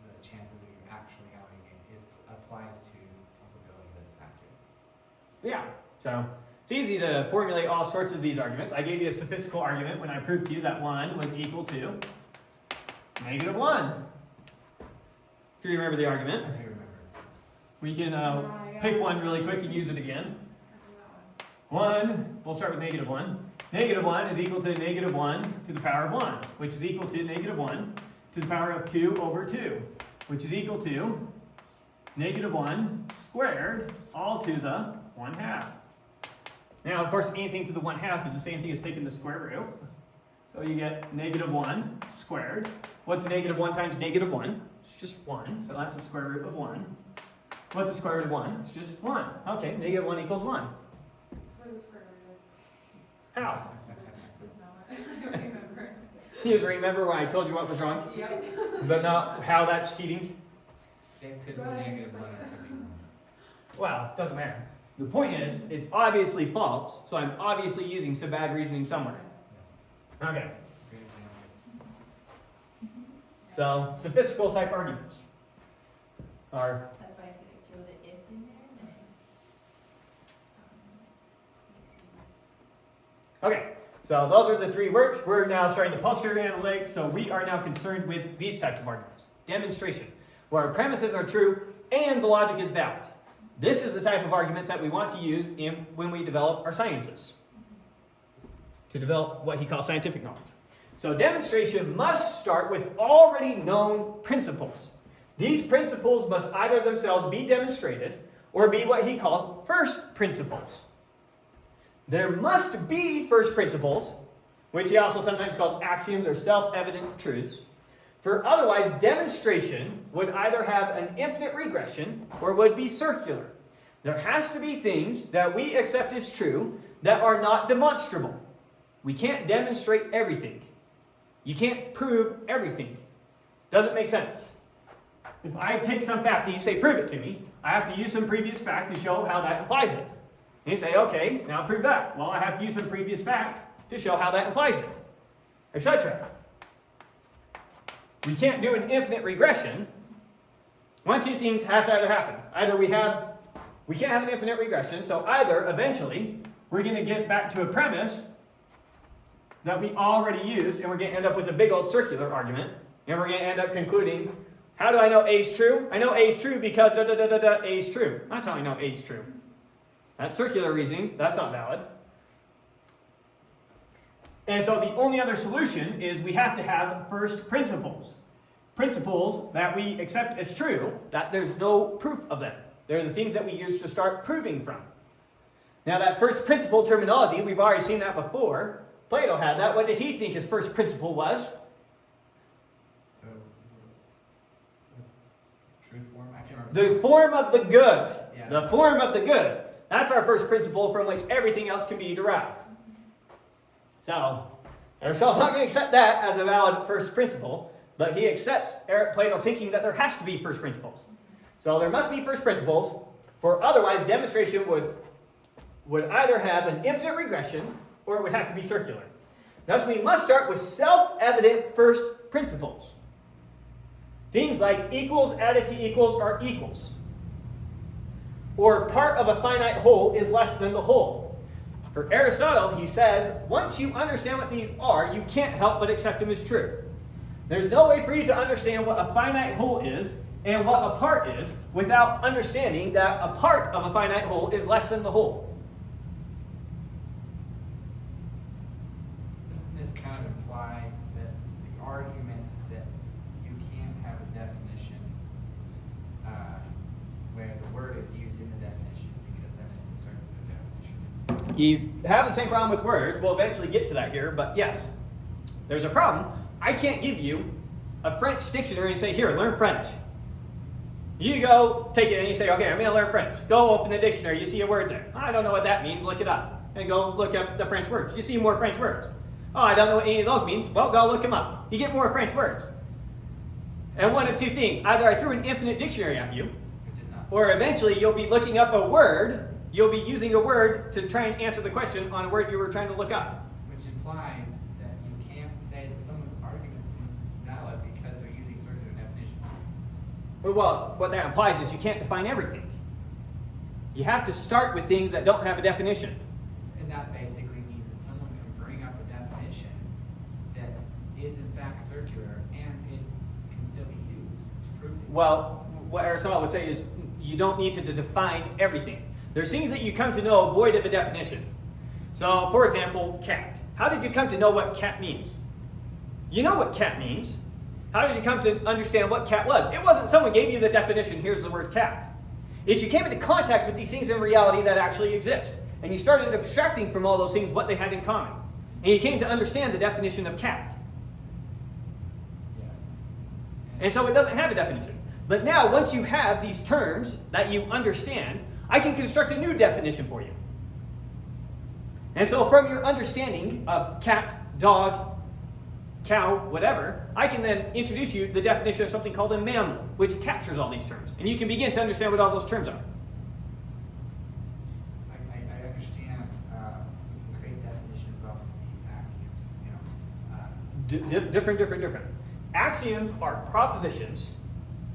the chances of you actually having it, it applies to probability that it's accurate. Yeah, so it's easy to formulate all sorts of these arguments. I gave you a statistical argument when I proved to you that 1 was equal to -1. Do you remember the argument? I do remember. We can pick one really quick and use it again. I do that 1, we'll start with -1. -1 is equal to -1 to the power of 1, which is equal to -1 to the power of 2 over 2, which is equal to -1 squared all to the 1/2. Now, of course, anything to the 1/2 is the same thing as taking the square root. So you get -1 squared. What's -1 times -1? It's just 1, so that's the square root of 1. What's the square root of 1? It's just 1. Okay, -1 equals 1. That's where the square root is. How? Just know it. I don't remember. You just remember when I told you what was wrong, Yep. but not how that's cheating? It could be Go ahead and -1 or it explain. could be 1. Well, it doesn't matter. The point is, it's obviously false, so I'm obviously using some bad reasoning somewhere. Yes. Okay, Great example. so statistical type arguments are That's why if you throw the if in there, then makes it less. okay. So those are the 3 works. We're now starting the posterior analytics, so we are now concerned with these types of arguments. Demonstration, where our premises are true and the logic is valid. This is the type of arguments that we want to use when we develop our sciences, to develop what he calls scientific knowledge. So demonstration must start with already known principles. These principles must either themselves be demonstrated or be what he calls first principles. There must be first principles, which he also sometimes calls axioms or self-evident truths. For otherwise, demonstration would either have an infinite regression or would be circular. There has to be things that we accept as true that are not demonstrable. We can't demonstrate everything. You can't prove everything. Doesn't make sense. If I take some fact and you say, prove it to me, I have to use some previous fact to show how that implies it. And you say, okay, now prove that. Well, I have to use some previous fact to show how that implies it, etc. We can't do an infinite regression. One of 2 things has to either happen. Either we can't have an infinite regression, so either eventually we're going to get back to a premise that we already used, and we're going to end up with a big old circular argument, and we're going to end up concluding, how do I know A is true? I know A is true because A is true. That's how I know A is true. That's circular reasoning. That's not valid. And so the only other solution is we have to have first principles. Principles that we accept as true, that there's no proof of them. They're the things that we use to start proving from. Now that first principle terminology, we've already seen that before. Plato had that. What did he think his first principle was? So, truth form? I can't remember. The form of the good. Yeah. The form of the good. That's our first principle from which everything else can be derived. So, Aristotle's not going to accept that as a valid first principle, but he accepts Plato's thinking that there has to be first principles. So there must be first principles, for otherwise demonstration would either have an infinite regression or it would have to be circular. Thus we must start with self-evident first principles. Things like equals added to equals are equals. Or part of a finite whole is less than the whole. For Aristotle, he says, once you understand what these are, you can't help but accept them as true. There's no way for you to understand what a finite whole is and what a part is without understanding that a part of a finite whole is less than the whole. Doesn't this kind of imply that the argument that you can't have a definition where the word is used in the definition because then it's a circular definition? You have the same problem with words. We'll eventually get to that here, but yes, there's a problem. I can't give you a French dictionary and say, here, learn French. You go take it and you say, okay, I'm going to learn French. Go open the dictionary. You see a word there. I don't know what that means. Look it up. And go look up the French words. You see more French words. Oh, I don't know what any of those means. Well, go look them up. You get more French words. And one of two things. Either I threw an infinite dictionary at you, Which is not. or eventually you'll be looking up a word, you'll be using a word to try and answer the question on a word you were trying to look up. Which implies that you can't say that someone's argument is valid because they're using circular definition. Well, what that implies is you can't define everything. You have to start with things that don't have a definition. And that basically means that someone can bring up a definition that is in fact circular and it can still be used to prove things. Well, what Aristotle would say is you don't need to define everything. There's things that you come to know void of a definition. So, for example, cat. How did you come to know what cat means? You know what cat means. How did you come to understand what cat was? It wasn't someone gave you the definition, here's the word cat. It's you came into contact with these things in reality that actually exist. And you started abstracting from all those things what they had in common. And you came to understand the definition of cat. Yes. And so it doesn't have a definition. But now, once you have these terms that you understand, I can construct a new definition for you. And so from your understanding of cat, dog, cow, whatever, I can then introduce you the definition of something called a mammal, which captures all these terms. And you can begin to understand what all those terms are. I understand we can create definitions off of these axioms, Different. Axioms are propositions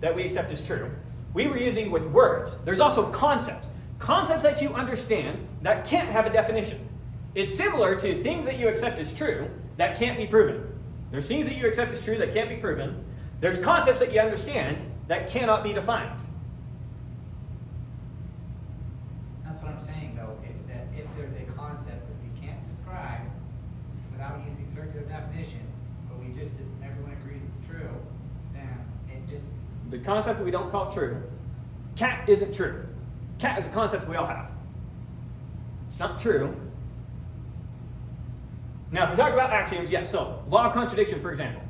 that we accept as true. We were using with words. There's also concepts. Concepts that you understand that can't have a definition. It's similar to things that you accept as true that can't be proven. There's things that you accept as true that can't be proven. There's concepts that you understand that cannot be defined. That's what I'm saying, though, is that if there's a concept that we can't describe without using circular definition, but everyone agrees it's true, then it just... The concept that we don't call true, cat isn't true. Cat is a concept we all have. It's not true. Now, if we talk about axioms, yes, so law of contradiction, for example.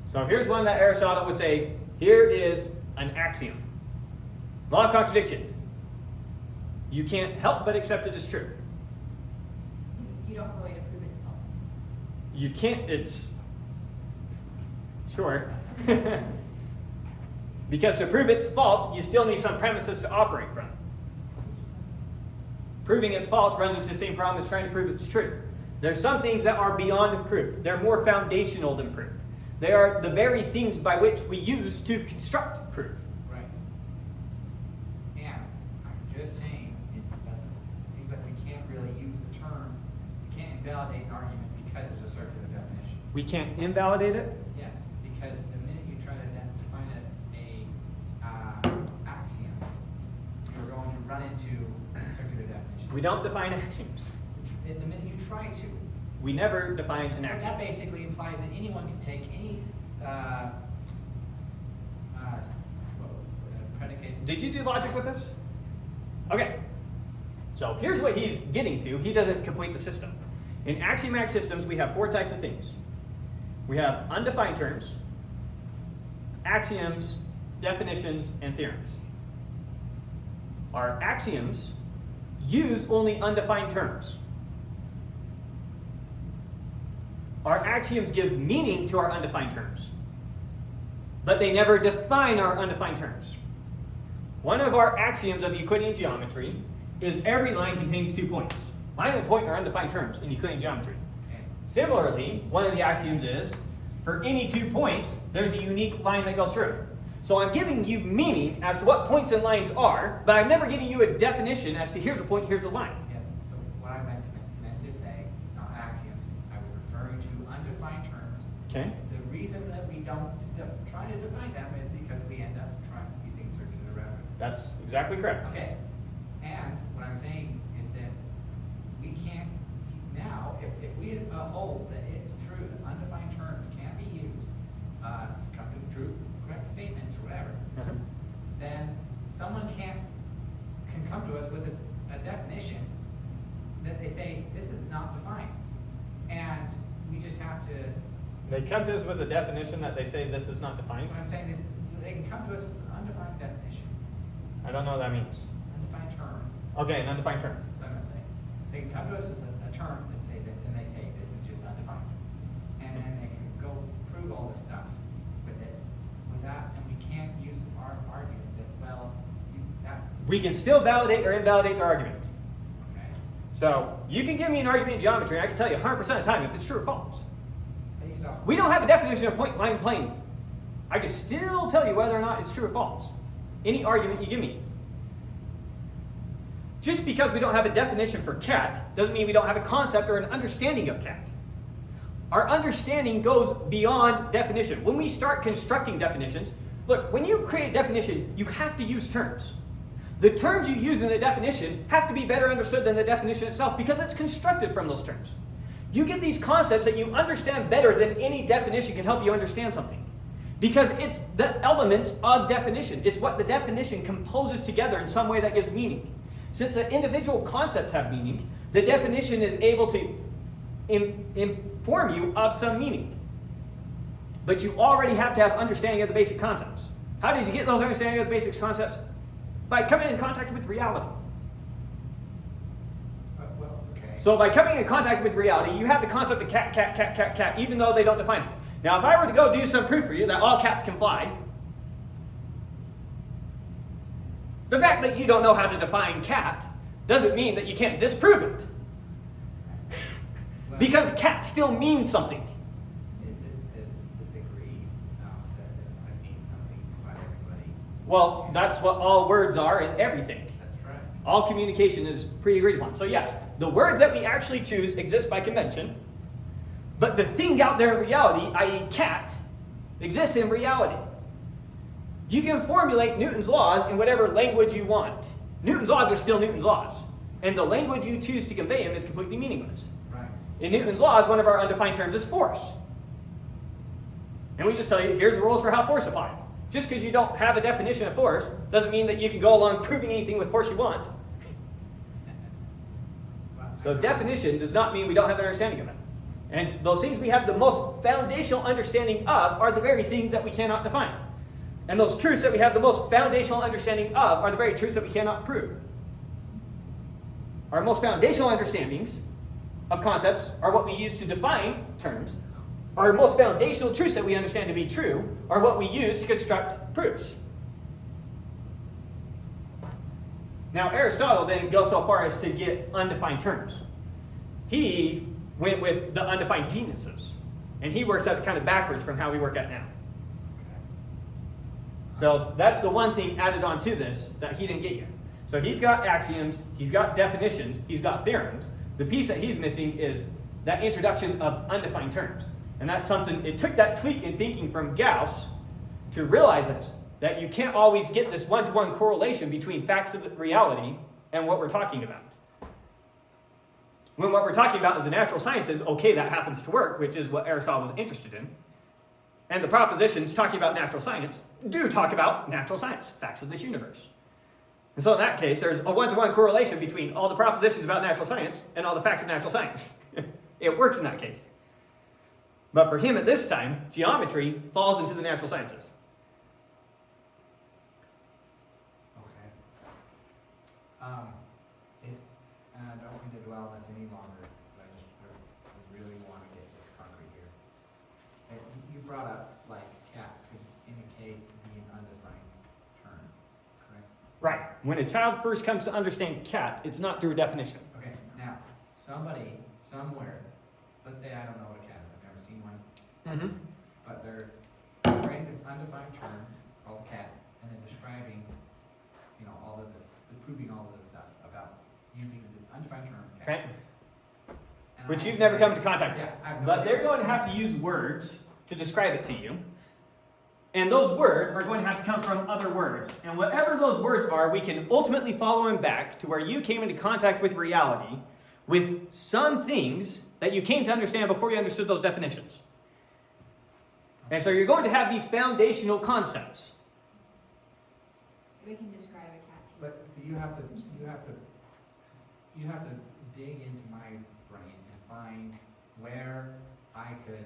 So here's one that Aristotle would say, here is an axiom. Law of contradiction. You can't help but accept it as true. You don't have a way to prove it's false. You can't, it's... Sure. Because to prove it's false, you still need some premises to operate from. Proving it's false runs into the same problem as trying to prove it's true. There's some things that are beyond proof. They're more foundational than proof. They are the very things by which we use to construct proof. Right. And I'm just saying, it seems like we can't really use the term, we can't invalidate an argument because there's a circular definition. We can't invalidate it? Yes, because the minute you try to define a axiom, you're going to run into circular definition. We don't define axioms. The minute you try to. We never define an But axiom. that basically implies that anyone can take any predicate. Did you do logic with this? Okay. So here's what he's getting to. He doesn't complete the system. In axiomatic systems, we have four types of things. We have undefined terms, axioms, definitions, and theorems. Our axioms use only undefined terms. Our axioms give meaning to our undefined terms, but they never define our undefined terms. One of our axioms of Euclidean geometry is every line contains 2 points. Line and point are undefined terms in Euclidean geometry. Okay. Similarly, one of the axioms is, for any 2 points, there's a unique line that goes through. So I'm giving you meaning as to what points and lines are, but I'm never giving you a definition as to here's a point, here's a line. Yes, so what I meant to say is not axioms. I was referring to undefined terms. Okay? The reason that we don't try to define them is because we end up using circular reference. That's exactly correct. Okay, and what I'm saying is that we can't, now, if we hold that it's true that undefined terms can't be used to come to true, correct statements or whatever, Uh-huh. then someone can come to us with a definition that they say, this is not defined. And we just have to, They come to us with a definition that they say this is not defined. what I'm saying is, they can come to us with an undefined definition, I don't know what that means. undefined term. Okay, an undefined term. That's what I'm gonna say. They can come to us with a term and say that, and they say this is just undefined. And then they can go prove all this stuff with it. We can still validate or invalidate the argument. Okay. So you can give me an argument in geometry, and I can tell you 100% of the time if it's true or false. Based off. We don't have a definition of point, line, plane. I can still tell you whether or not it's true or false. Any argument you give me. Just because we don't have a definition for cat doesn't mean we don't have a concept or an understanding of cat. Our understanding goes beyond definition. When we start constructing definitions, look, when you create a definition, you have to use terms. The terms you use in the definition have to be better understood than the definition itself because it's constructed from those terms. You get these concepts that you understand better than any definition can help you understand something. Because it's the elements of definition. It's what the definition composes together in some way that gives meaning. Since the individual concepts have meaning, the definition is able to inform you of some meaning. But you already have to have understanding of the basic concepts. How did you get those understanding of the basic concepts? By coming in contact with reality. Well, okay. So by coming in contact with reality, you have the concept of cat, cat, cat, cat, cat, even though they don't define it. Now, if I were to go do some proof for you that all cats can fly, the fact that you don't know how to define cat doesn't mean that you can't disprove it. Well, Because cat still means something. it's agreed that it means something by everybody. Well, that's what all words are in everything. That's right. All communication is pre-agreed upon. So yes, the words that we actually choose exist by convention, but the thing out there in reality, i.e. cat, exists in reality. You can formulate Newton's laws in whatever language you want. Newton's laws are still Newton's laws, and the language you choose to convey them is completely meaningless. Right. In Newton's laws, one of our undefined terms is force. And we just tell you, here's the rules for how force applies. Just because you don't have a definition of force doesn't mean that you can go along proving anything with force you want. Well, So definition does not mean we don't have an understanding of it. And those things we have the most foundational understanding of are the very things that we cannot define. And those truths that we have the most foundational understanding of are the very truths that we cannot prove. Our most foundational understandings of concepts are what we use to define terms. Our most foundational truths that we understand to be true are what we use to construct proofs. Now, Aristotle didn't go so far as to get undefined terms. He went with the undefined genuses. And he works at it kind of backwards from how we work at now. So that's the one thing added on to this that he didn't get yet. So he's got axioms, he's got definitions, he's got theorems. The piece that he's missing is that introduction of undefined terms. And that's something, it took that tweak in thinking from Gauss to realize this, that you can't always get this one-to-one correlation between facts of reality and what we're talking about. When what we're talking about is the natural sciences, okay, that happens to work, which is what Aristotle was interested in. And the propositions talking about natural science do talk about natural science, facts of this universe. And so in that case, there's a one-to-one correlation between all the propositions about natural science and all the facts of natural science. It works in that case. But for him at this time, geometry falls into the natural sciences. Okay. And I don't mean to dwell on this any longer, but I really want to get this concrete here. And you brought up, like, cat could, in a case, be an undefined term, correct? Right. When a child first comes to understand cat, it's not through a definition. Okay, now, somebody, somewhere, let's say I don't know what a cat is, I've never seen one, Mm-hmm. but they're writing this undefined term called cat, and then describing, all of this, proving all of this stuff about using this undefined term, cat. Right? And Which I you've say, never come into contact with. Yeah, I have no But idea. they're going to have to use words to describe it to you. And those words are going to have to come from other words. And whatever those words are, we can ultimately follow them back to where you came into contact with reality with some things that you came to understand before you understood those definitions. And so you're going to have these foundational concepts. We can describe a cat too. But so you have to dig into my brain and find where I could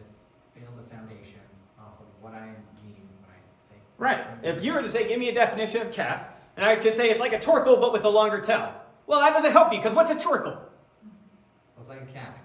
build a foundation off of what I mean when I say. Right. If you were to say, give me a definition of cat, and I could say it's like a torque but with a longer tail. Well, that doesn't help you, because what's a torque? It's like a cat.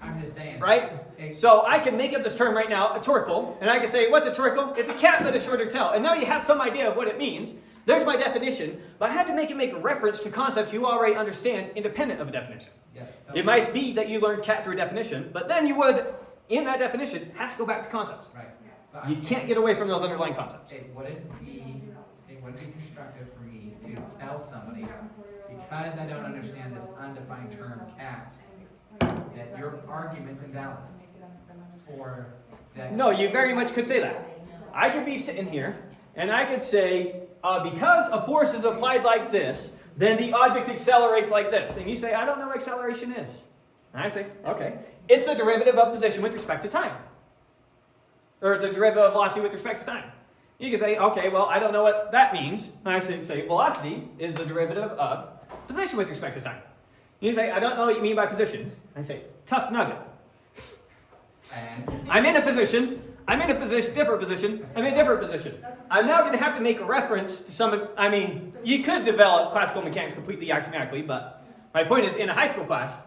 I'm I'm just saying. right? So I can make up this term right now, a torque, and I can say, what's a torque? It's a cat with a shorter tail. And now you have some idea of what it means. There's my definition, but I had to make a reference to concepts you already understand independent of a definition. Yeah, so, It might be that you learned cat through a definition, but then you would, in that definition, has to go back to concepts. right. Yeah. But You can't get away from those underlying concepts. It wouldn't be constructive for me to tell somebody, because I don't understand this undefined term cat, that your argument's invalid. Or that. No, you very much could say that. I could be sitting here, and I could say, because a force is applied like this, then the object accelerates like this. And you say, I don't know what acceleration is. And I say, okay. It's the derivative of position with respect to time. Or the derivative of velocity with respect to time. You can say, okay, well, I don't know what that means. And I say velocity is the derivative of position with respect to time. You say, I don't know what you mean by position. I say, tough nugget. And I'm in a position, different position, I'm in a different position. I'm now going to have to make a reference to some, you could develop classical mechanics completely axiomatically, but my point is, in a high school class,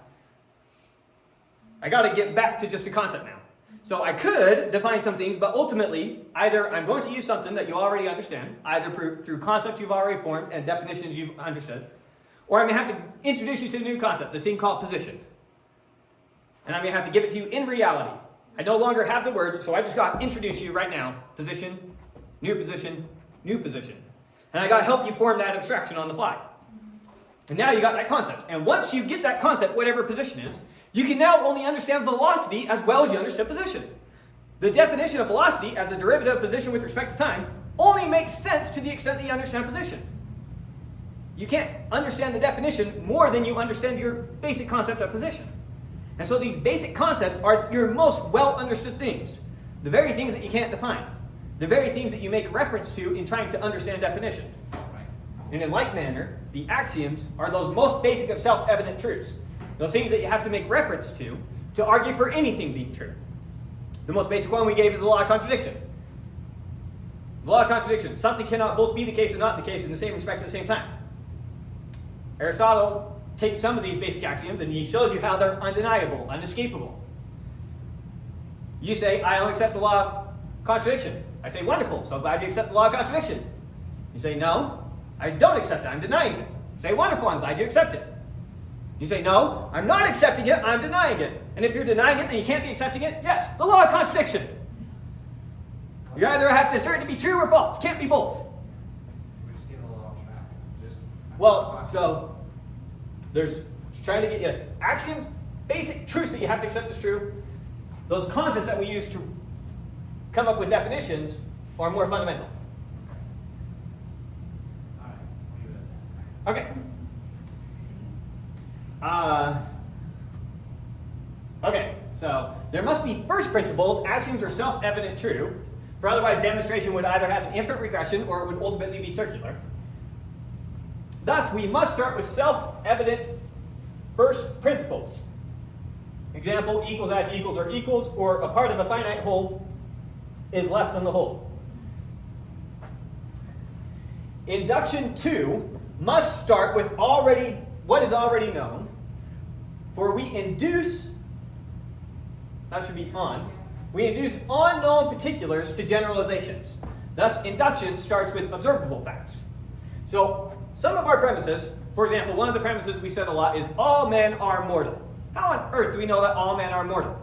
I got to get back to just a concept now. So I could define some things, but ultimately, either I'm going to use something that you already understand, either through concepts you've already formed and definitions you've understood, or I'm going to have to introduce you to a new concept, this thing called position. And I'm going to have to give it to you in reality. I no longer have the words, so I just got to introduce you right now. Position, new position, new position. And I got to help you form that abstraction on the fly. And now you got that concept. And once you get that concept, whatever position is, you can now only understand velocity as well as you understand position. The definition of velocity as a derivative of position with respect to time only makes sense to the extent that you understand position. You can't understand the definition more than you understand your basic concept of position. And so these basic concepts are your most well understood things. The very things that you can't define. The very things that you make reference to in trying to understand definition. right. And in like manner, the axioms are those most basic of self-evident truths. Those things that you have to make reference to argue for anything being true. The most basic one we gave is the law of contradiction. The law of contradiction. Something cannot both be the case and not the case in the same respects at the same time. Aristotle takes some of these basic axioms and he shows you how they're undeniable, unescapable. You say, I don't accept the law of contradiction. I say, wonderful, so glad you accept the law of contradiction. You say, no, I don't accept it, I'm denying it. You say, wonderful, I'm glad you accept it. You say, no, I'm not accepting it, I'm denying it. And if you're denying it, then you can't be accepting it? Yes, the law of contradiction. You either have to assert it to be true or false. Can't be both. We just get a little off track. Just. Well, so there's trying to get you axioms, basic truths that you have to accept as true. Those concepts that we use to come up with definitions are more fundamental. All right, we'll leave it at that. Okay. Okay, so there must be first principles, axioms are self-evident truths, for otherwise demonstration would either have an infinite regression or it would ultimately be circular. Thus, we must start with self-evident first principles. Example, equals add to equals or equals, or a part of a finite whole is less than the whole. Induction 2 must start with what is already known, for we induce, that should be on, we induce unknown particulars to generalizations. Thus, induction starts with observable facts. So, some of our premises, for example, one of the premises we said a lot is all men are mortal. How on earth do we know that all men are mortal?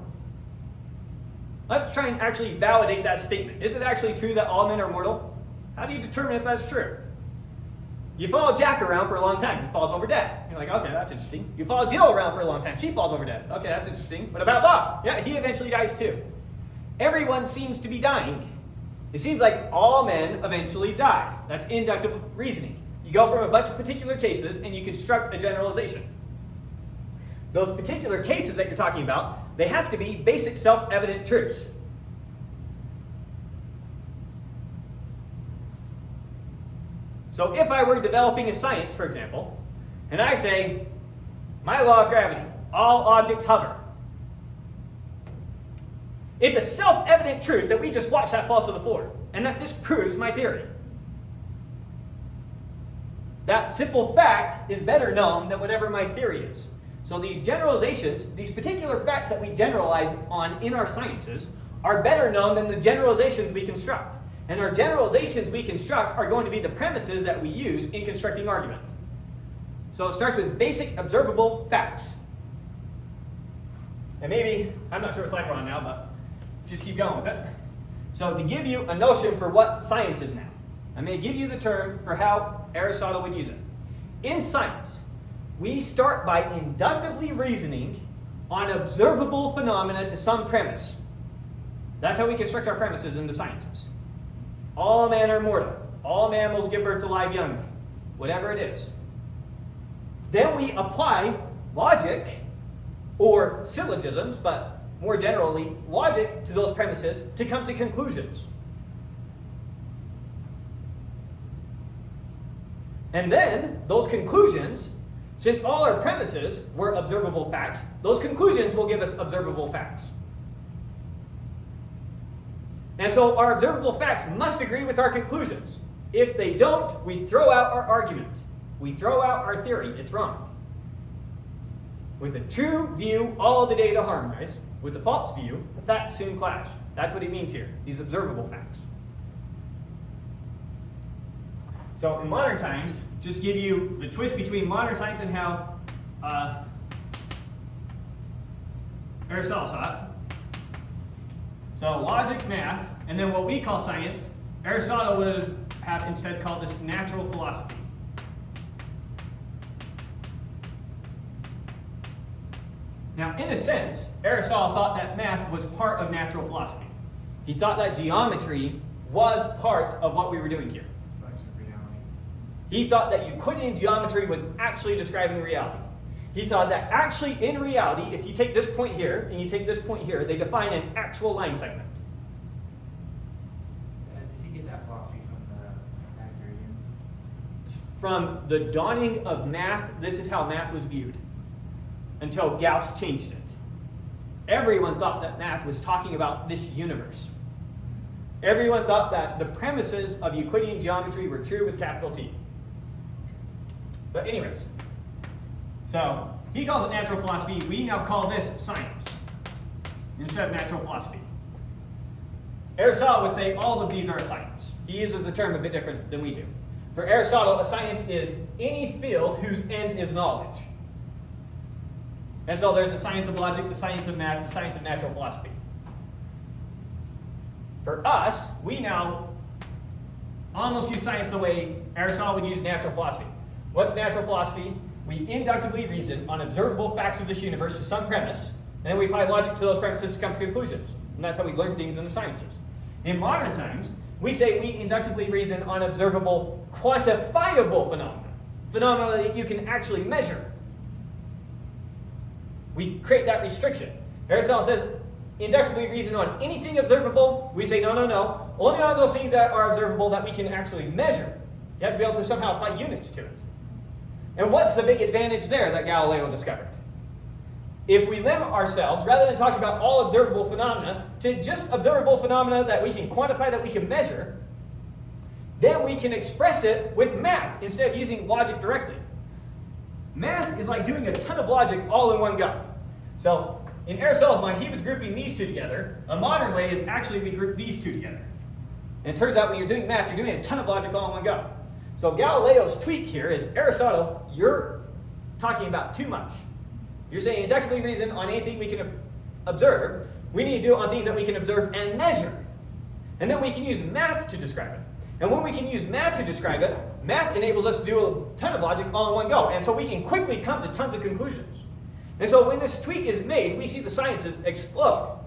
Let's try and actually validate that statement. Is it actually true that all men are mortal? How do you determine if that's true? You follow Jack around for a long time. He falls over dead. You're like, okay, that's interesting. You follow Jill around for a long time. She falls over dead. Okay, that's interesting. What about Bob? Yeah, he eventually dies too. Everyone seems to be dying. It seems like all men eventually die. That's inductive reasoning. You go from a bunch of particular cases and you construct a generalization. Those particular cases that you're talking about, they have to be basic self-evident truths. So if I were developing a science, for example, and I say, my law of gravity, all objects hover. It's a self-evident truth that we just watched that fall to the floor, and that disproves my theory. That simple fact is better known than whatever my theory is. So these generalizations, these particular facts that we generalize on in our sciences, are better known than the generalizations we construct. And our generalizations we construct are going to be the premises that we use in constructing argument. So it starts with basic observable facts. And maybe, I'm not sure what slide we're on now, but just keep going with it. So to give you a notion for what science is now, I'm going to give you the term for how Aristotle would use it. In science, we start by inductively reasoning on observable phenomena to some premise. That's how we construct our premises in the sciences. All men are mortal. All mammals give birth to live young. Whatever it is. Then we apply logic or syllogisms, but more generally, logic to those premises to come to conclusions. And then, those conclusions, since all our premises were observable facts, those conclusions will give us observable facts. And so our observable facts must agree with our conclusions. If they don't, we throw out our argument. We throw out our theory. It's wrong. With a true view, all the data harmonize. With the false view, the facts soon clash. That's what he means here, these observable facts. So in modern times, just give you the twist between modern science and how Aristotle saw it. So logic, math, and then what we call science, Aristotle would have instead called this natural philosophy. Now, in a sense, Aristotle thought that math was part of natural philosophy. He thought that geometry was part of what we were doing here. He thought that Euclidean geometry was actually describing reality. He thought that actually in reality, if you take this point here and you take this point here, they define an actual line segment. Did you get that philosophy from the Pythagoreans? From the dawning of math, this is how math was viewed. Until Gauss changed it. Everyone thought that math was talking about this universe. Everyone thought that the premises of Euclidean geometry were true with capital T. But anyways, so he calls it natural philosophy. We now call this science instead of natural philosophy. Aristotle would say all of these are a science. He uses the term a bit different than we do. For Aristotle, a science is any field whose end is knowledge. And so there's the science of logic, the science of math, the science of natural philosophy. For us, we now almost use science the way Aristotle would use natural philosophy. What's natural philosophy? We inductively reason on observable facts of this universe to some premise, and then we apply logic to those premises to come to conclusions. And that's how we learn things in the sciences. In modern times, we say we inductively reason on observable, quantifiable phenomena. Phenomena that you can actually measure. We create that restriction. Aristotle says, inductively reason on anything observable. We say, no. Only on those things that are observable that we can actually measure. You have to be able to somehow apply units to it. And what's the big advantage there that Galileo discovered? If we limit ourselves, rather than talking about all observable phenomena, to just observable phenomena that we can quantify, that we can measure, then we can express it with math instead of using logic directly. Math is like doing a ton of logic all in one go. So, in Aristotle's mind, he was grouping these two together. A modern way is actually we group these two together. And it turns out when you're doing math, you're doing a ton of logic all in one go. So Galileo's tweak here is, Aristotle, you're talking about too much. You're saying inductively reason on anything we can observe. We need to do it on things that we can observe and measure. And then we can use math to describe it. And when we can use math to describe it, math enables us to do a ton of logic all in one go. And so we can quickly come to tons of conclusions. And so when this tweak is made, we see the sciences explode.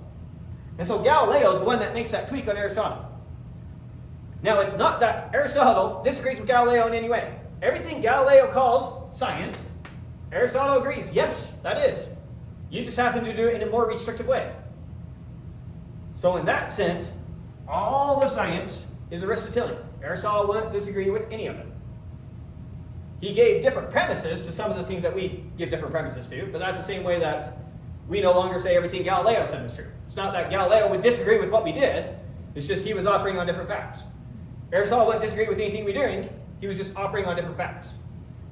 And so Galileo is the one that makes that tweak on Aristotle. Now, it's not that Aristotle disagrees with Galileo in any way. Everything Galileo calls science, Aristotle agrees, yes, that is. You just happen to do it in a more restrictive way. So in that sense, all of science is Aristotelian. Aristotle wouldn't disagree with any of it. He gave different premises to some of the things that we give different premises to, but that's the same way that we no longer say everything Galileo said was true. It's not that Galileo would disagree with what we did, it's just he was operating on different facts. Aristotle wouldn't disagree with anything we're doing, he was just operating on different facts.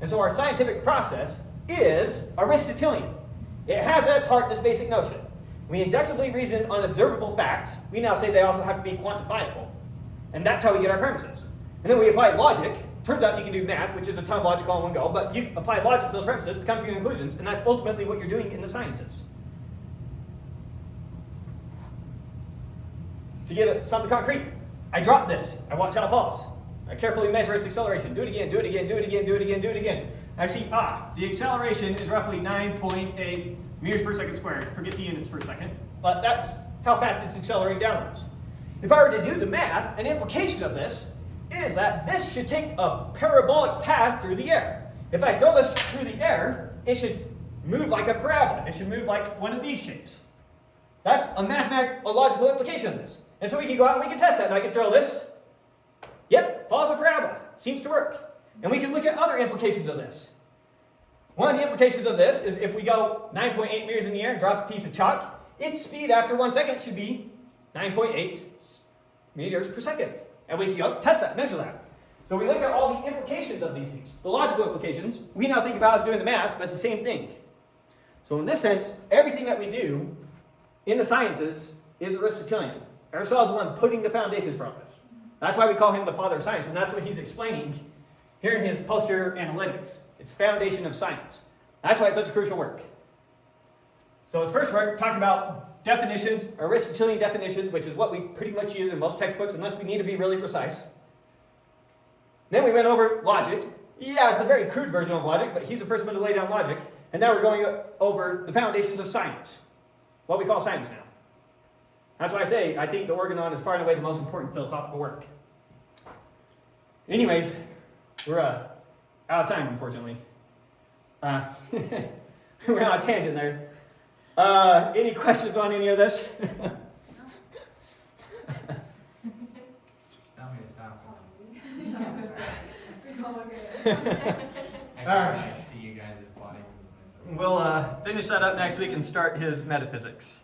And so our scientific process is Aristotelian. It has at its heart this basic notion. We inductively reason on observable facts. We now say they also have to be quantifiable. And that's how we get our premises. And then we apply logic. Turns out you can do math, which is a ton of logic all in one go, but you apply logic to those premises to come to conclusions, and that's ultimately what you're doing in the sciences. To give it something concrete, I drop this. I watch how it falls. I carefully measure its acceleration. Do it again, do it again, do it again, do it again, do it again. I see, the acceleration is roughly 9.8 meters per second squared. Forget the units for a second. But that's how fast it's accelerating downwards. If I were to do the math, an implication of this is that this should take a parabolic path through the air. If I throw this through the air, it should move like a parabola. It should move like one of these shapes. That's a mathematical, a logical implication of this. And so we can go out and we can test that. And I can throw this. Yep, follows a parabola. Seems to work. And we can look at other implications of this. One of the implications of this is if we go 9.8 meters in the air and drop a piece of chalk, its speed after 1 second should be 9.8 meters per second. And we can go test that, measure that. So we look at all the implications of these things. The logical implications, we now think about as doing the math, but it's the same thing. So in this sense, everything that we do in the sciences is Aristotelian. Aristotle is the one putting the foundations for all this. That's why we call him the father of science, and that's what he's explaining here in his Posterior Analytics. It's foundation of science. That's why it's such a crucial work. So his first work talked about definitions, Aristotelian definitions, which is what we pretty much use in most textbooks unless we need to be really precise. Then we went over logic. Yeah, it's a very crude version of logic, but he's the first one to lay down logic. And now we're going over the foundations of science, what we call science now. That's why I say I think the Organon is far and away the most important philosophical work. Anyways, we're out of time, unfortunately. We're on a tangent there. Any questions on any of this? Just tell me to stop. I Alright. like to see you guys' body movements. We'll finish that up next week and start his metaphysics.